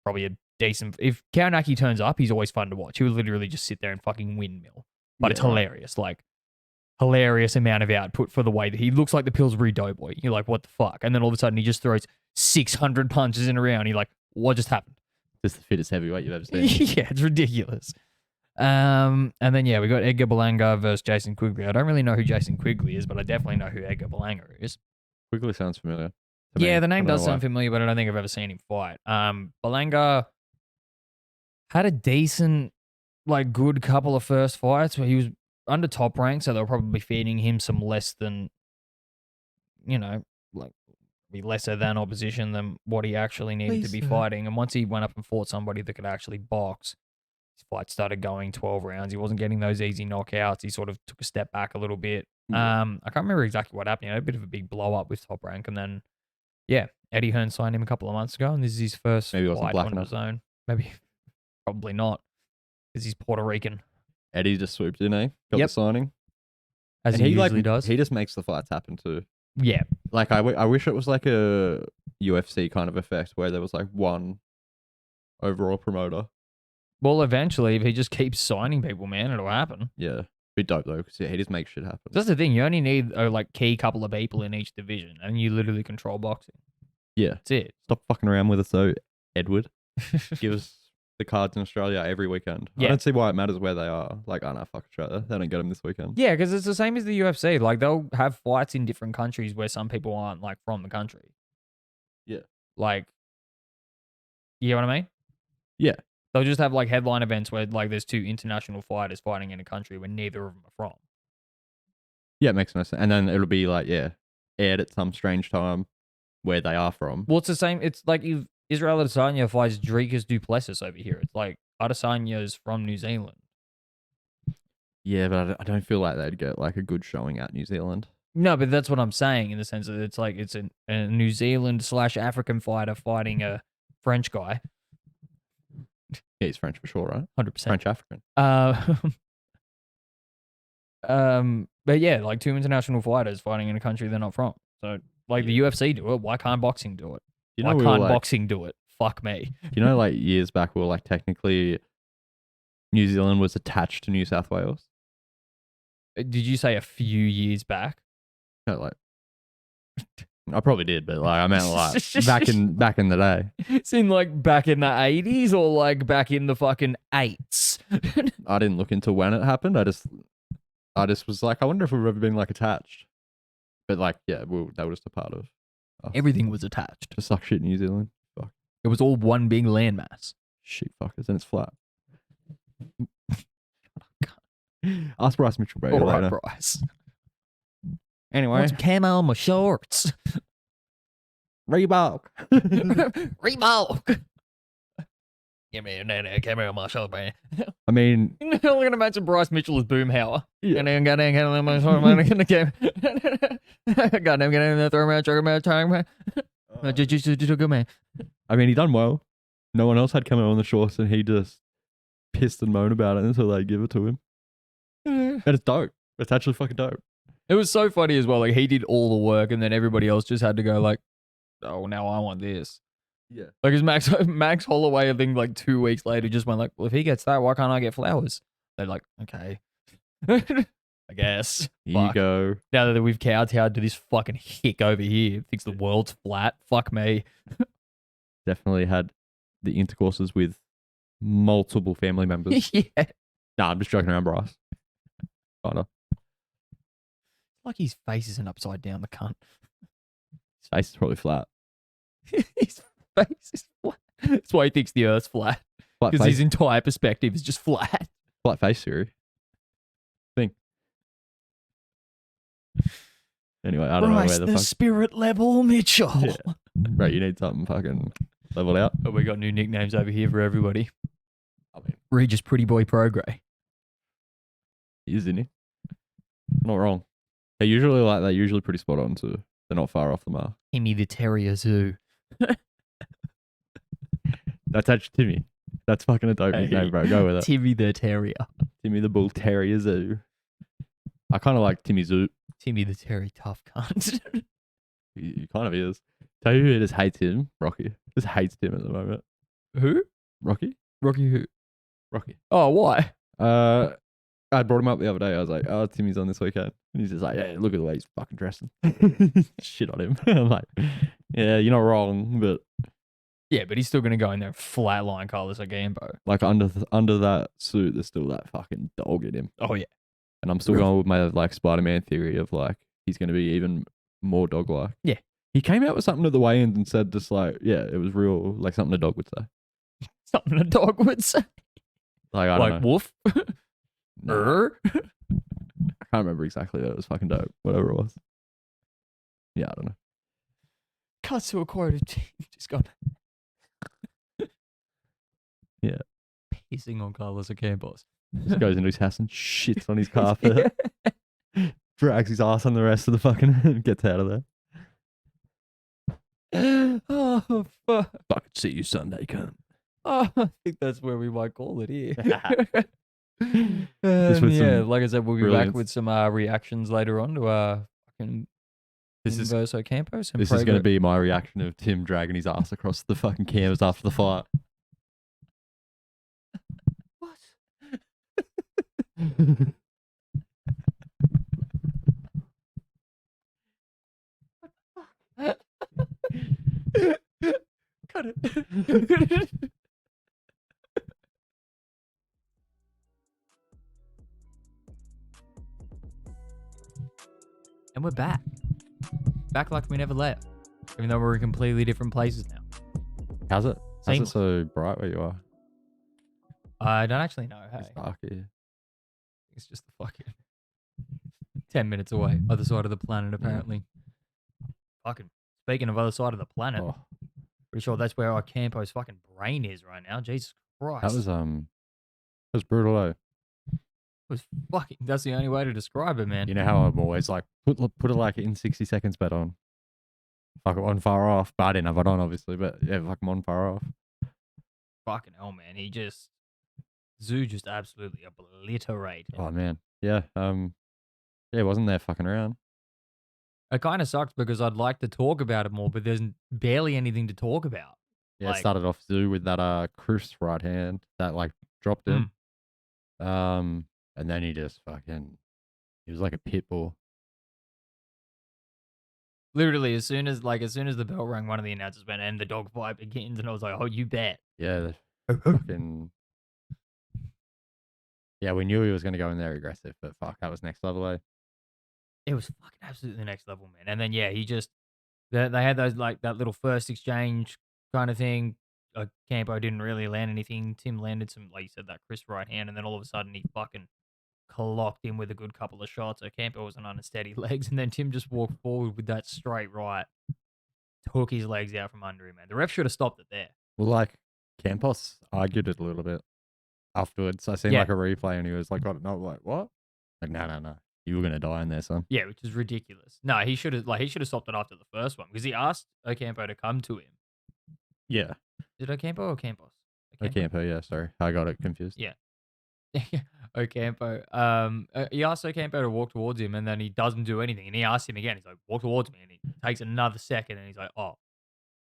probably a decent... If Kaunaki turns up, he's always fun to watch. He would literally just sit there and fucking windmill. But it's hilarious. Hilarious amount of output for the way that he looks like the Pillsbury Doughboy. You're like, what the fuck? And then all of a sudden he just throws 600 punches in a round. You're like, what just happened?
Just the fittest heavyweight you've ever seen.
Yeah, it's ridiculous. And then, we got Edgar Berlanga versus Jason Quigley. I don't really know who Jason Quigley is, but I definitely know who Edgar Berlanga is.
Quigley sounds familiar.
Yeah, the name does sound familiar, but I don't think I've ever seen him fight. Berlanga had a decent, good couple of first fights where he was under Top Rank, so they were probably feeding him some less than, be lesser than opposition than what he actually needed to be fighting. And once he went up and fought somebody that could actually box, his fight started going 12 rounds. He wasn't getting those easy knockouts. He sort of took a step back a little bit. I can't remember exactly what happened. He had a bit of a big blow up with Top Rank, and then Eddie Hearn signed him a couple of months ago, and this is his first fight on his own. Maybe, probably not, because he's Puerto Rican.
Eddie just swooped in, Got the signing.
As he usually does.
He just makes the fights happen too.
Yeah.
I wish it was like a UFC kind of effect where there was one overall promoter.
Well, eventually, if he just keeps signing people, man, it'll happen.
Yeah. Be dope though, because he just makes shit happen.
That's the thing. You only need a key couple of people in each division, and you literally control boxing.
Yeah.
That's it.
Stop fucking around with us though, Edward. Give us the cards in Australia every weekend.
Yeah.
I don't see why it matters where they are. Like, oh no, fuck Australia. They don't get them this weekend.
Yeah, because it's the same as the UFC. Like, they'll have fights in different countries where some people aren't, like, from the country.
Yeah.
Like, you know what I mean?
Yeah.
They'll just have, like, headline events where, like, there's 2 international fighters fighting in a country where neither of them are from.
Yeah, it makes no sense. And then it'll be like, yeah, aired at some strange time where they are from.
Well, it's the same. It's like if Israel Adesanya fights Dricus Duplessis over here. It's like Adesanya's from New Zealand.
Yeah, but I don't feel like they'd get like a good showing at New Zealand.
No, but that's what I'm saying in the sense that it's like it's a New Zealand / African fighter fighting a French guy.
Yeah, he's French for sure, right?
100%.
French African.
But yeah, like 2 international fighters fighting in a country they're not from. So like the UFC do it. Why can't boxing do it?
You know,
Why can't boxing do it? Fuck me.
You know, like years back, we were like technically New Zealand was attached to New South Wales.
Did you say a few years back?
No, like I probably did, but like I meant like back in the day.
It's in like back in the 80s or like back in the fucking 8s.
I didn't look into when it happened. I just was like, I wonder if we've ever been like attached. But like, yeah, that was just a part of us.
Everything was attached.
Just suck shit, New Zealand. Fuck.
It was all one big landmass.
Shit fuckers, and it's flat. Ask Bryce Mitchell, bro.
All right, Bryce.
Anyway,
Want some camo on my shorts.
Reebok.
Reebok. Give me a camera on my shorts, man.
I mean,
I'm gonna imagine Bryce Mitchell as Boomhauer.
Yeah.
And goddamn, get on my shorts, man. Goddamn, get in there, throw him out, chuck him out, chuck him out. Just a good man.
I mean, he done well. No one else had come out on the shorts, and he just pissed and moaned about it until they give it to him. And it's dope. It's actually fucking dope.
It was so funny as well. Like he did all the work, and then everybody else just had to go like, "Oh, now I want this."
Yeah.
Like his Max Holloway, I think like 2 weeks later, just went like, "Well, if he gets that, why can't I get flowers?" They're like, "Okay, I guess."
Here you go.
Now that we've kowtowed to this fucking hick over here, thinks the world's flat. Fuck me.
Definitely had the intercourses with multiple family members.
Yeah.
Nah, I'm just joking around, Bryce. Kinda.
Like his face isn't upside down, the cunt.
His face is probably flat.
His face is flat. That's why he thinks the Earth's flat.
Flat
Because
face.
his entire perspective is just flat.
Flat face theory. Think. Anyway, I don't know where the fuck.
spirit level Mitchell.
Yeah. Bro, you need something fucking leveled out.
Oh, we got new nicknames over here for everybody.
I mean,
Regis Pretty Boy Prograis.
he is, isn't he? Not wrong. They're usually pretty spot on too. They're not far off the mark.
Timmy the Terrier Zoo.
That's actually Timmy. That's fucking a dope nickname, bro. Go with it.
Timmy the Terrier.
Timmy the Bull Terrier Zoo. I kind of like Timmy Zoo.
Timmy the Terry Tough cunt.
He kind of is. Tell you who just hates him? Rocky. Just hates him at the moment.
Who?
Rocky?
Rocky who?
Rocky.
Oh, why?
I brought him up the other day. I was like, oh, Timmy's on this weekend. And he's just like, yeah, look at the way he's fucking dressing. Shit on him. I'm like, yeah, you're not wrong, but...
Yeah, but he's still going to go in there and flatline Carlos Ocampo.
Like, under that suit, there's still that fucking dog in him.
Oh, yeah.
And I'm still going with my, like, Spider-Man theory of, like, he's going to be even more dog-like.
Yeah.
He came out with something at the weigh-ins and said just, like, yeah, it was real, like, something a dog would say.
Something a dog would say.
Like, I don't know.
Like, woof?
No. I can't remember exactly, but it was fucking dope. Whatever it was. Yeah, I don't know.
Cuts to a quote of Tim just gone.
Yeah.
Pissing on Carlos Ocampos.
Just goes into his house and shits on his carpet. Drags his ass on the rest of the fucking... gets out of there.
Oh, fuck.
Fucking see you Sunday, cunt.
Oh, I think that's where we might call it here.
Just with
Yeah,
some
like I said, we'll be
brilliance.
back with some reactions later on to fucking
This is
versus Ocampo.
This is going to be my reaction of Tim dragging his ass across the fucking canvas after the fight.
What? Cut it. And we're back. Back like we never left. Even though we're in completely different places now.
How's it
Seamless.
so bright where you are?
I don't actually know. Hey,
It's dark here.
it's just the fucking 10 minutes away. Other side of the planet, apparently. Fucking speaking of other side of the planet,
Oh,
pretty sure that's where Ocampo's fucking brain is right now. Jesus Christ.
that was brutal though.
was fucking. That's the only way to describe it, man.
You know how I'm always like, put it like in 60 seconds bet on. Fuck it on far off. But I didn't have it on, obviously. But yeah, fuck I'm on far off.
Fucking hell, man. Tszuyu just absolutely obliterated.
Oh, man. Yeah. Yeah, wasn't there fucking around.
It kind of sucks because I'd like to talk about it more, but there's barely anything to talk about.
Yeah,
Like-
it started off Tszuyu with that Chris right hand that like dropped him. And then he just fucking, he was like a pit bull.
Literally, as soon as the bell rang, one of the announcers went, and the dog fight begins, and I was like, oh, you bet.
Yeah, fucking. Yeah, we knew he was going to go in there aggressive, but fuck, that was next level, eh?
It was fucking absolutely next level, man. And then, yeah, they had those, like, that little first exchange kind of thing. Campo didn't really land anything. Tim landed some, like you said, that Chris right hand, and then all of a sudden he fucking clocked him with a good couple of shots. Ocampo was on unsteady legs, and then Tim just walked forward with that straight right, took his legs out from under him, man. The ref should have stopped it there.
Well, like, Campos argued it a little bit afterwards. I seen
Yeah.
like a replay and he was like, no, like, what? Like, no. You were going to die in there, son.
Yeah, which is ridiculous. No, he should have stopped it after the first one because he asked Ocampo to come to him.
Yeah.
Is it Ocampo or Campos?
Ocampo, yeah, sorry. I got it confused.
Yeah. Ocampo. He asked Ocampo to walk towards him, and then he doesn't do anything. And he asks him again. He's like, "Walk towards me," and he takes another second, and he's like, "Oh,"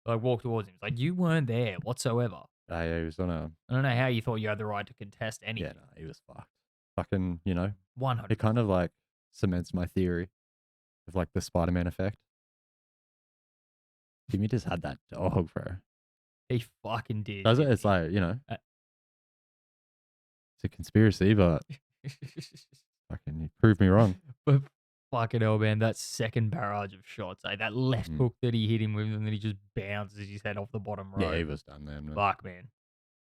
like walk towards him. He's like, "You weren't there whatsoever."
Yeah, he was on a.
I don't know how you thought you had the right to contest anything.
Yeah, no, he was fucked. Fucking, you know,
100.
it kind of like cements my theory of like the Spider-Man effect. Timmy just had that dog, bro.
He fucking did.
Does it?
didn't
It's
he?
like, you know, it's a conspiracy, but fucking you proved me wrong.
But fucking hell, man, that second barrage of shots, that left hook that he hit him with, and then he just bounces his head off the bottom rope.
Yeah, he was done there, man.
Fuck, man.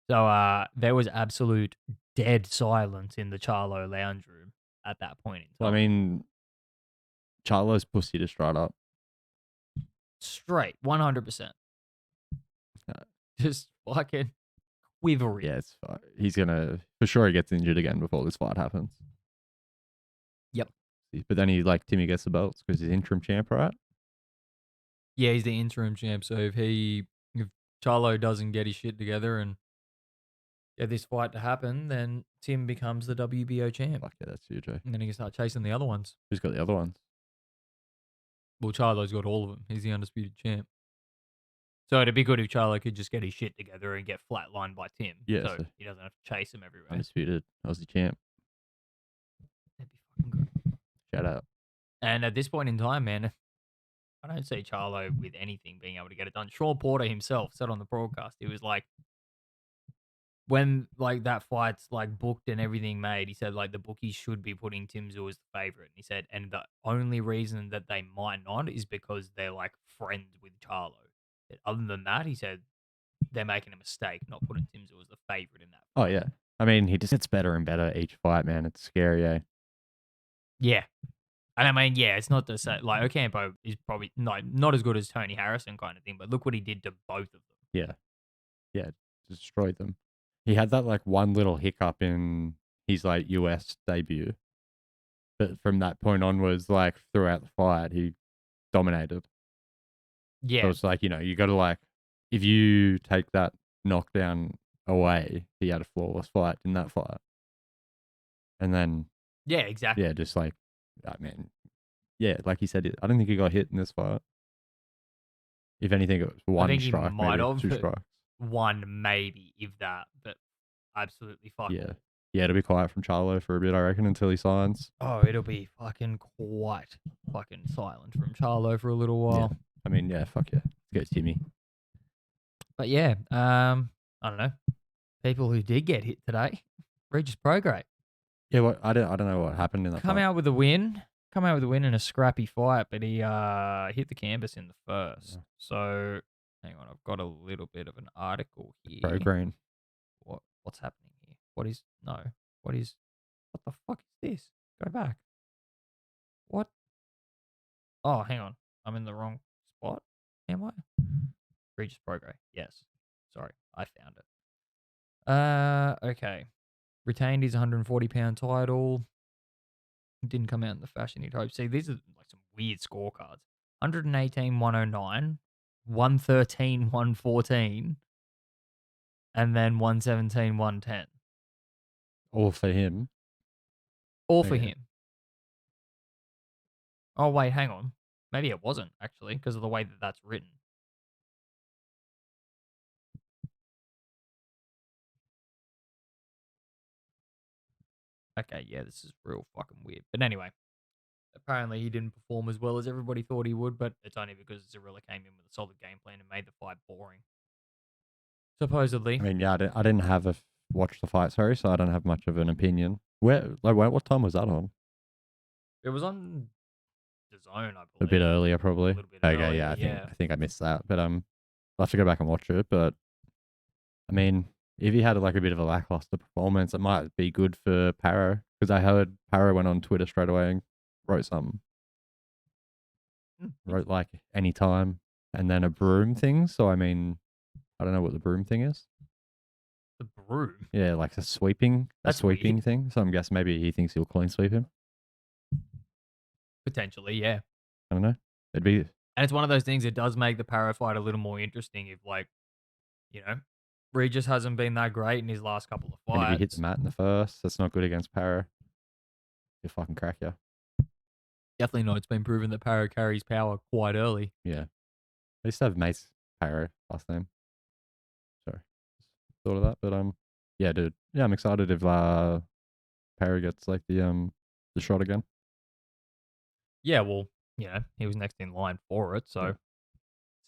So there was absolute dead silence in the Charlo lounge room at that point in time.
Well, I mean, Charlo's pussy to straight up.
Straight, 100%. Just fucking quivering.
Yeah, it's fine. He's gonna for sure he gets injured again before this fight happens.
Yep.
But then Timmy gets the belts because he's interim champ, right?
Yeah, he's the interim champ. So if Charlo doesn't get his shit together and get this fight to happen, then Tim becomes the WBO champ.
Fuck yeah, that's huge, eh?
And then he can start chasing the other ones.
Who's got the other ones?
Well, Charlo's got all of them. He's the undisputed champ. So it'd be good if Charlo could just get his shit together and get flatlined by Tim.
Yeah,
So
so-
he doesn't have to chase him everywhere.
Undisputed Aussie champ.
That'd be fucking great.
Shout out.
And at this point in time, man, I don't see Charlo with anything being able to get it done. Sean Porter himself said on the broadcast, he was like, when like that fight's like booked and everything made, he said like the bookies should be putting Tim Tszuyu as the favorite. And he said, and the only reason that they might not is because they're like friends with Charlo. Other than that, he said they're making a mistake not putting Tim Tszuyu as the favorite in that.
Oh yeah. I mean, he just gets better and better each fight, man. It's scary, eh?
Yeah. And I mean, yeah, it's not to say like Ocampo is probably not as good as Tony Harrison kind of thing, but look what he did to both of them.
Yeah. Yeah. Destroyed them. He had that like one little hiccup in his like US debut. But from that point onwards, like throughout the fight, he dominated.
Yeah.
So it's like, you know, you got to like, if you take that knockdown away, he had a flawless fight in that fight. And then,
Yeah, exactly.
yeah, just like, I mean, yeah, like you said, I don't think he got hit in this fight. If anything, it was one
think he
strike,
might
maybe
have,
two
but-
strikes.
One maybe, if that, but absolutely fucking.
Yeah. Yeah, it'll be quiet from Charlo for a bit, I reckon, until he signs.
Oh, it'll be fucking quite fucking silent from Charlo for a little while.
I mean, yeah, fuck yeah. Let's go, Timmy.
But yeah, I don't know. People who did get hit today, Regis Prograis
Yeah, what I don't know what happened in that
come
fight.
out with a win. come out with a win in a scrappy fight, but he hit the canvas in the first.
Yeah.
So hang on, I've got a little bit of an article here.
Prograis.
What's happening here? What the fuck is this? Go back. What? Oh, hang on. I'm in the wrong spot. Am I? Regis Prograis. Yes. Sorry, I found it. Okay. Retained his 140-pound title. Didn't come out in the fashion he'd hoped. See, these are like some weird scorecards. 118, 109, 113, 114, and then 117, 110.
All for him.
All for
Okay.
him. Oh, wait, hang on. Maybe it wasn't, actually, because of the way that that's written. Okay, yeah, this is real fucking weird. But anyway, apparently he didn't perform as well as everybody thought he would, but it's only because Zarilla came in with a solid game plan and made the fight boring. Supposedly.
I mean, yeah, I didn't have watch the fight, sorry, so I don't have much of an opinion. What time was that on?
It was on the zone, I believe.
A bit earlier, probably.
A little bit
Okay,
earlier,
yeah, I think I missed that, but I'll have to go back and watch it. But I mean, if he had like a bit of a lackluster performance, it might be good for Paro, because I heard Paro went on Twitter straight away and wrote something. Wrote like anytime and then a broom thing. So I mean, I don't know what the broom thing is.
The broom?
Yeah, like a sweeping
That's
thing. So I'm guessing maybe he thinks he'll clean sweep him.
Potentially, yeah.
I don't know. It'd be.
And it's one of those things that does make the Paro fight a little more interesting if, like, you know, Regis hasn't been that great in his last couple of fights.
And if he hits the mat in the first, that's not good against Paro. He'll fucking crack you.
Definitely not. It's been proven that Paro carries power quite early.
Yeah. I used to have mates Paro last name. Sorry. Thought of that. But yeah, dude. Yeah, I'm excited if Paro gets like the shot again.
Yeah, well, you know, he was next in line for it, so
Yeah.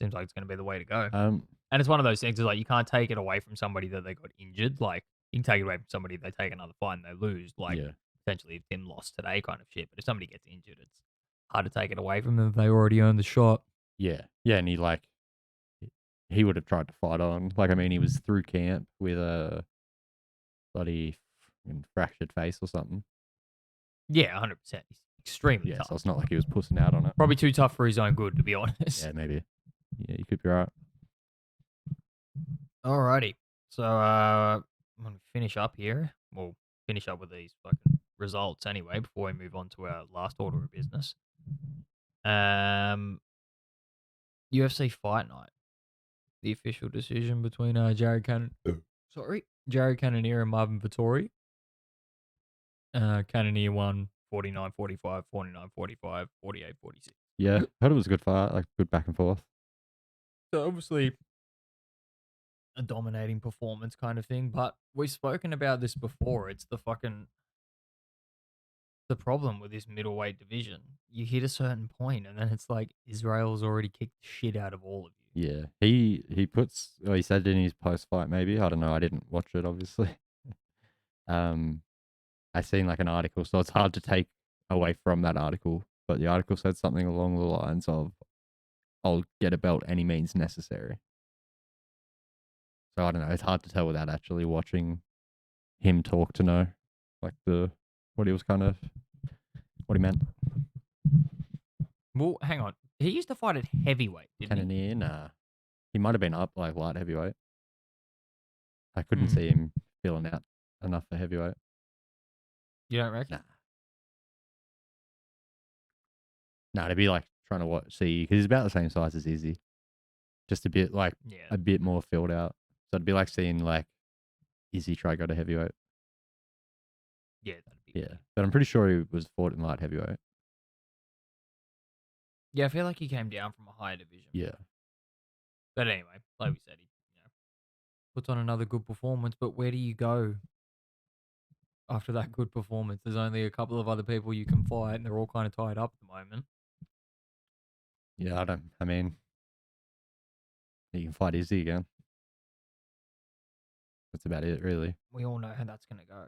seems like it's going to be the way to go.
Um,
and it's one of those things, is like, you can't take it away from somebody that they got injured. Like, you can take it away from somebody, they take another fight and they lose. Like,
yeah.
potentially if Tim lost today kind of shit. But if somebody gets injured, it's hard to take it away from them if they already earned the shot.
Yeah. Yeah, and he would have tried to fight on. Like, I mean, he was through camp with a bloody fractured face or something.
Yeah, 100%. He's extremely tough.
So it's not like he was pussing out on it.
Probably too tough for his own good, to be honest.
Yeah, maybe. Yeah, you could be right.
Alrighty. So I'm going to finish up here. We'll finish up with these fucking results anyway before we move on to our last order of business. UFC Fight Night. The official decision between Jarrod Cannonier and Marvin Vettori. Cannonier won 49-45, 49-45, 48-46.
Yeah, heard it was a good fight, like good back and forth.
So obviously a dominating performance kind of thing, but we've spoken about this before. It's the problem with this middleweight division. You hit a certain point and then it's like Israel's already kicked the shit out of all of you.
Yeah, he he said in his post fight, maybe, I don't know, I didn't watch it obviously. I seen like an article, so it's hard to take away from that article, but the article said something along the lines of, I'll get a belt any means necessary. So I don't know, it's hard to tell without actually watching him talk to know like what he meant.
Well, hang on. He used to fight at heavyweight, didn't he?
Cannonier, nah. He might have been up like light heavyweight. I couldn't see him filling out enough for heavyweight.
You don't reckon?
Nah, to be like trying to see, because he's about the same size as Izzy. Just a bit like a bit more filled out. So it'd be like seeing like Izzy try go to heavyweight.
Yeah, that'd be
Yeah. But I'm pretty sure he was fought in light heavyweight.
Yeah, I feel like he came down from a higher division.
Yeah.
But anyway, like we said, he puts on another good performance. But where do you go after that good performance? There's only a couple of other people you can fight, and they're all kind of tied up at the moment.
Yeah, I mean, you can fight Izzy again. That's about it, really.
We all know how that's going to go.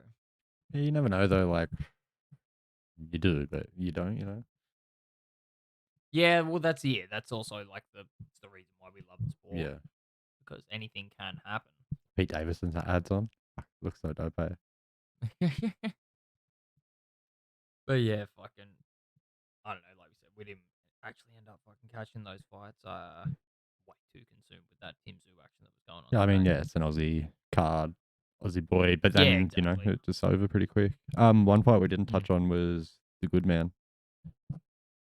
Yeah, you never know, though. Like, you do, but you don't, you know?
Yeah, well, that's also like it's the reason why we love the sport.
Yeah.
Because anything can happen.
Pete Davidson's ads on. Fuck, looks so dope, eh?
But yeah, fucking, I don't know. Like we said, we didn't actually end up fucking catching those fights. Way too consumed with that Tim Tszuyu action that was going on.
Yeah, I mean,
today.
yeah, it's an Aussie card, Aussie boy, but
Yeah,
then, you know,
exactly.
it's just over pretty quick. One fight we didn't touch on was the good man.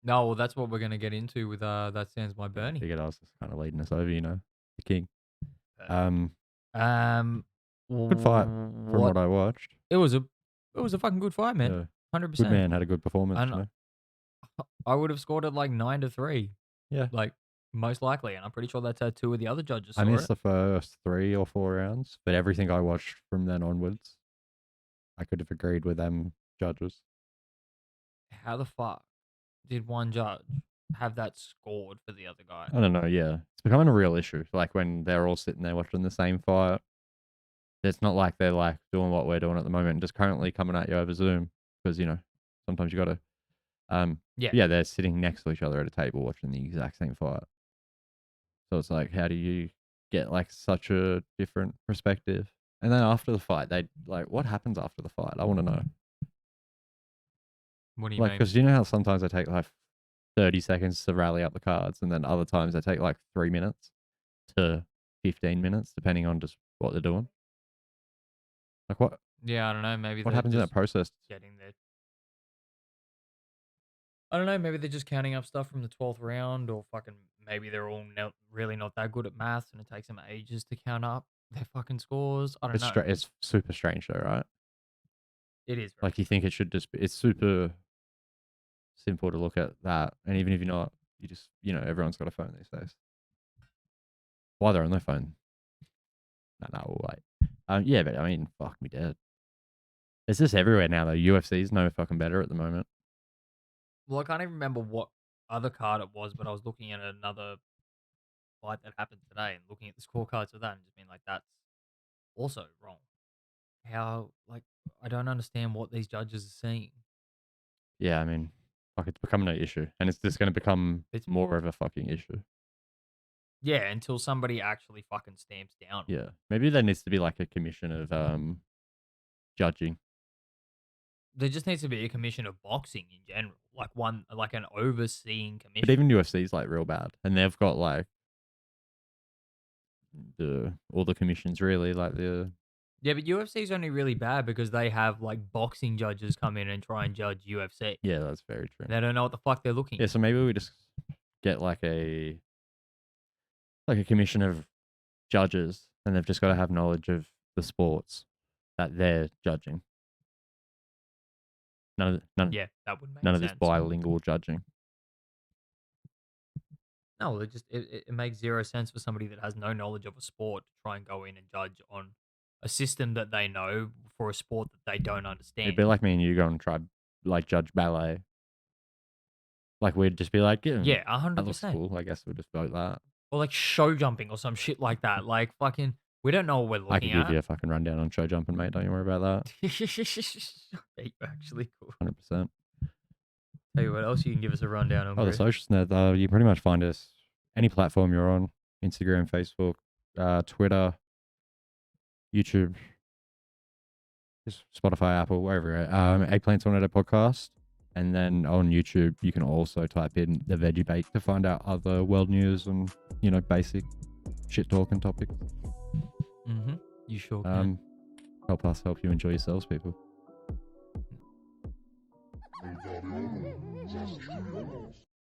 No, well, that's what we're gonna get into with that stands my
I
Bernie.
figured I was just kind of leading us over, you know, the king.
Um,
Good fight from what I watched.
It was a fucking good fight, man.
Yeah.
100%.
Good man had a good performance,
And
you know.
I would have scored it like 9-3.
Yeah.
Like most likely, and I'm pretty sure that's how two of the other judges saw
I missed
it.
the first 3 or 4 rounds, but everything I watched from then onwards, I could have agreed with them judges.
How the fuck did one judge have that scored for the other guy?
I don't know, yeah. It's becoming a real issue. Like when they're all sitting there watching the same fight. It's not like they're like doing what we're doing at the moment, just currently coming at you over Zoom. Because, you know, sometimes you gotta yeah, they're sitting next to each other at a table watching the exact same fight. So it's like, how do you get like such a different perspective? And then after the fight, they like, what happens after the fight? I want to know.
What do you
Like,
mean?
because you know how sometimes they take like 30 seconds to rally up the cards, and then other times they take like 3 minutes to 15 minutes, depending on just what they're doing. Like, what
Yeah, I don't know. Maybe
what
they're
happens in that
just
process?
getting there. I don't know. Maybe they're just counting up stuff from the 12th round, or fucking maybe they're all really not that good at maths, and it takes them ages to count up their fucking scores. I don't know.
It's super strange though, right?
It is very
Like, you think it should just be, it's super simple to look at that. And even if you're not, you just, you know, everyone's got a phone these days. Why they're on their phone? No, we'll wait. Yeah, but I mean, fuck me dead. It's just everywhere now, though. UFC's no fucking better at the moment.
Well, I can't even remember what other card it was, but I was looking at another fight that happened today and looking at the scorecards of that and just being like, that's also wrong. How, like, I don't understand what these judges are seeing.
Yeah, I mean, fuck, it's becoming an issue. And it's just going to become
It's
more of a fucking issue.
Yeah, until somebody actually fucking stamps down.
Yeah. Maybe there needs to be like a commission of judging.
There just needs to be a commission of boxing in general, like an overseeing commission.
But even UFC's like real bad. And they've got like all the commissions really, like the
Yeah, but UFC's only really bad because they have like boxing judges come in and try and judge UFC.
yeah, that's very true.
They don't know what the fuck they're looking
Yeah,
at.
so maybe we just get like a commission of judges, and they've just got to have knowledge of the sports that they're judging. None
Yeah, that would make
of
sense.
this bilingual judging.
No, it makes zero sense for somebody that has no knowledge of a sport to try and go in and judge on a system that they know for a sport that they don't understand.
It'd be like me and you go and try like judge ballet. Like we'd just be like, yeah,
100%.
that looks cool. I guess we'll just vote that.
Or like show jumping or some shit like that. Like fucking, we don't know what we're looking
I could give you a fucking rundown on show jumping, mate. Don't you worry about that.
Yeah, you're actually cool.
100%.
Tell you what else you can give us a rundown on.
Oh, the
Chris.
socials net. You pretty much find us any platform you're on: Instagram, Facebook, Twitter, YouTube, just Spotify, Apple, wherever. Eggplant Tornado Podcast, and then on YouTube you can also type in the Veggie Bake to find out other world news and basic shit talking topics.
You sure can.
Help us help you enjoy yourselves, people.